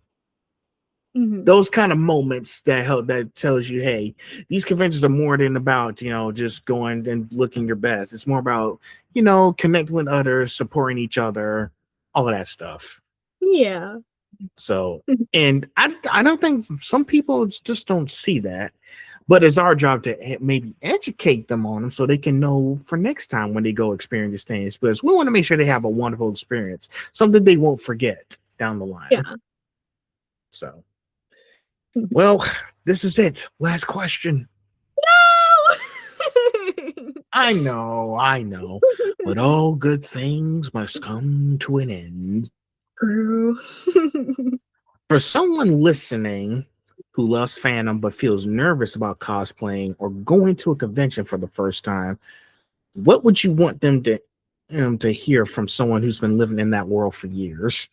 Hmm. Those kind of moments that tells you, hey, these conventions are more than about just going and looking your best. It's more about connecting with others, supporting each other, all of that stuff. Yeah. So, and I don't think some people just don't see that, but it's our job to maybe educate them on them so they can know for next time when they go experience things, because we want to make sure they have a wonderful experience, something they won't forget down the line. Yeah. So, well, this is it. Last question. I know, but all good things must come to an end. True. For someone listening who loves fandom but feels nervous about cosplaying or going to a convention for the first time, what would you want them to hear from someone who's been living in that world for years?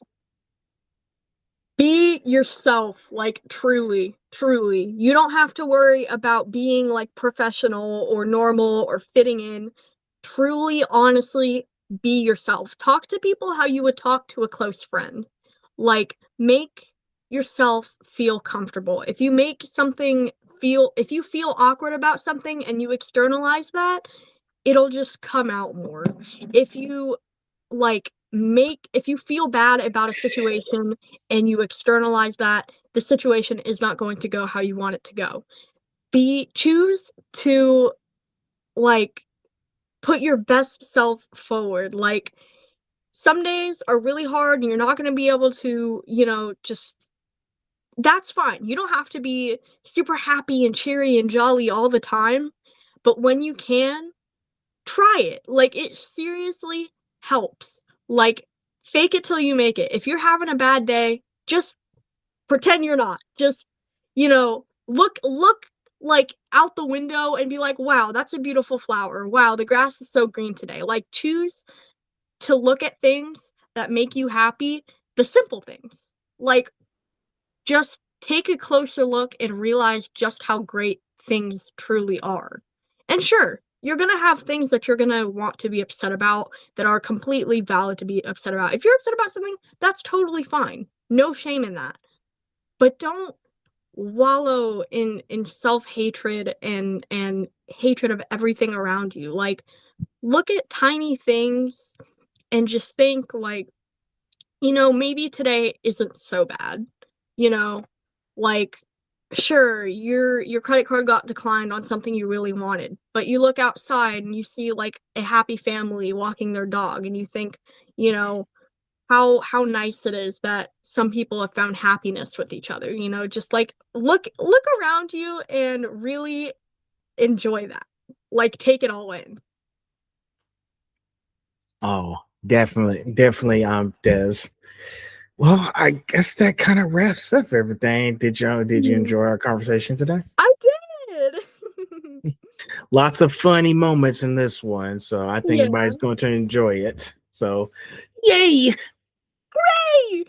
Be yourself, like truly, truly. You don't have to worry about being like professional or normal or fitting in. Truly, honestly, be yourself. Talk to people how you would talk to a close friend. Like, make yourself feel comfortable. If you feel awkward about something and you externalize that, it'll just come out more. If you if you feel bad about a situation and you externalize that, the situation is not going to go how you want it to go. Be choose to like put your best self forward. Like, some days are really hard and you're not going to be able to, just that's fine. You don't have to be super happy and cheery and jolly all the time, but when you can, try it. Like, it seriously helps. Like, fake it till you make it. If you're having a bad day, just pretend you're not. Just, look like out the window and be like, "Wow, that's a beautiful flower. Wow, the grass is so green today." Like, choose to look at things that make you happy, the simple things. Like, just take a closer look and realize just how great things truly are. And sure, you're gonna have things that you're gonna want to be upset about that are completely valid to be upset about. If you're upset about something, that's totally fine. No shame in that. But don't wallow in self-hatred and hatred of everything around you. Like, look at tiny things and just think like, maybe today isn't so bad. You know, like, sure, your credit card got declined on something you really wanted, but you look outside and you see like a happy family walking their dog and you think, you know, how nice it is that some people have found happiness with each other, just like look around you and really enjoy that. Like, take it all in. Oh, definitely, definitely, Des. Well, I guess that kind of wraps up everything. Did you Mhm. enjoy our conversation today? I did. Lots of funny moments in this one, so I think Yeah. everybody's going to enjoy it. So, yay! Hey!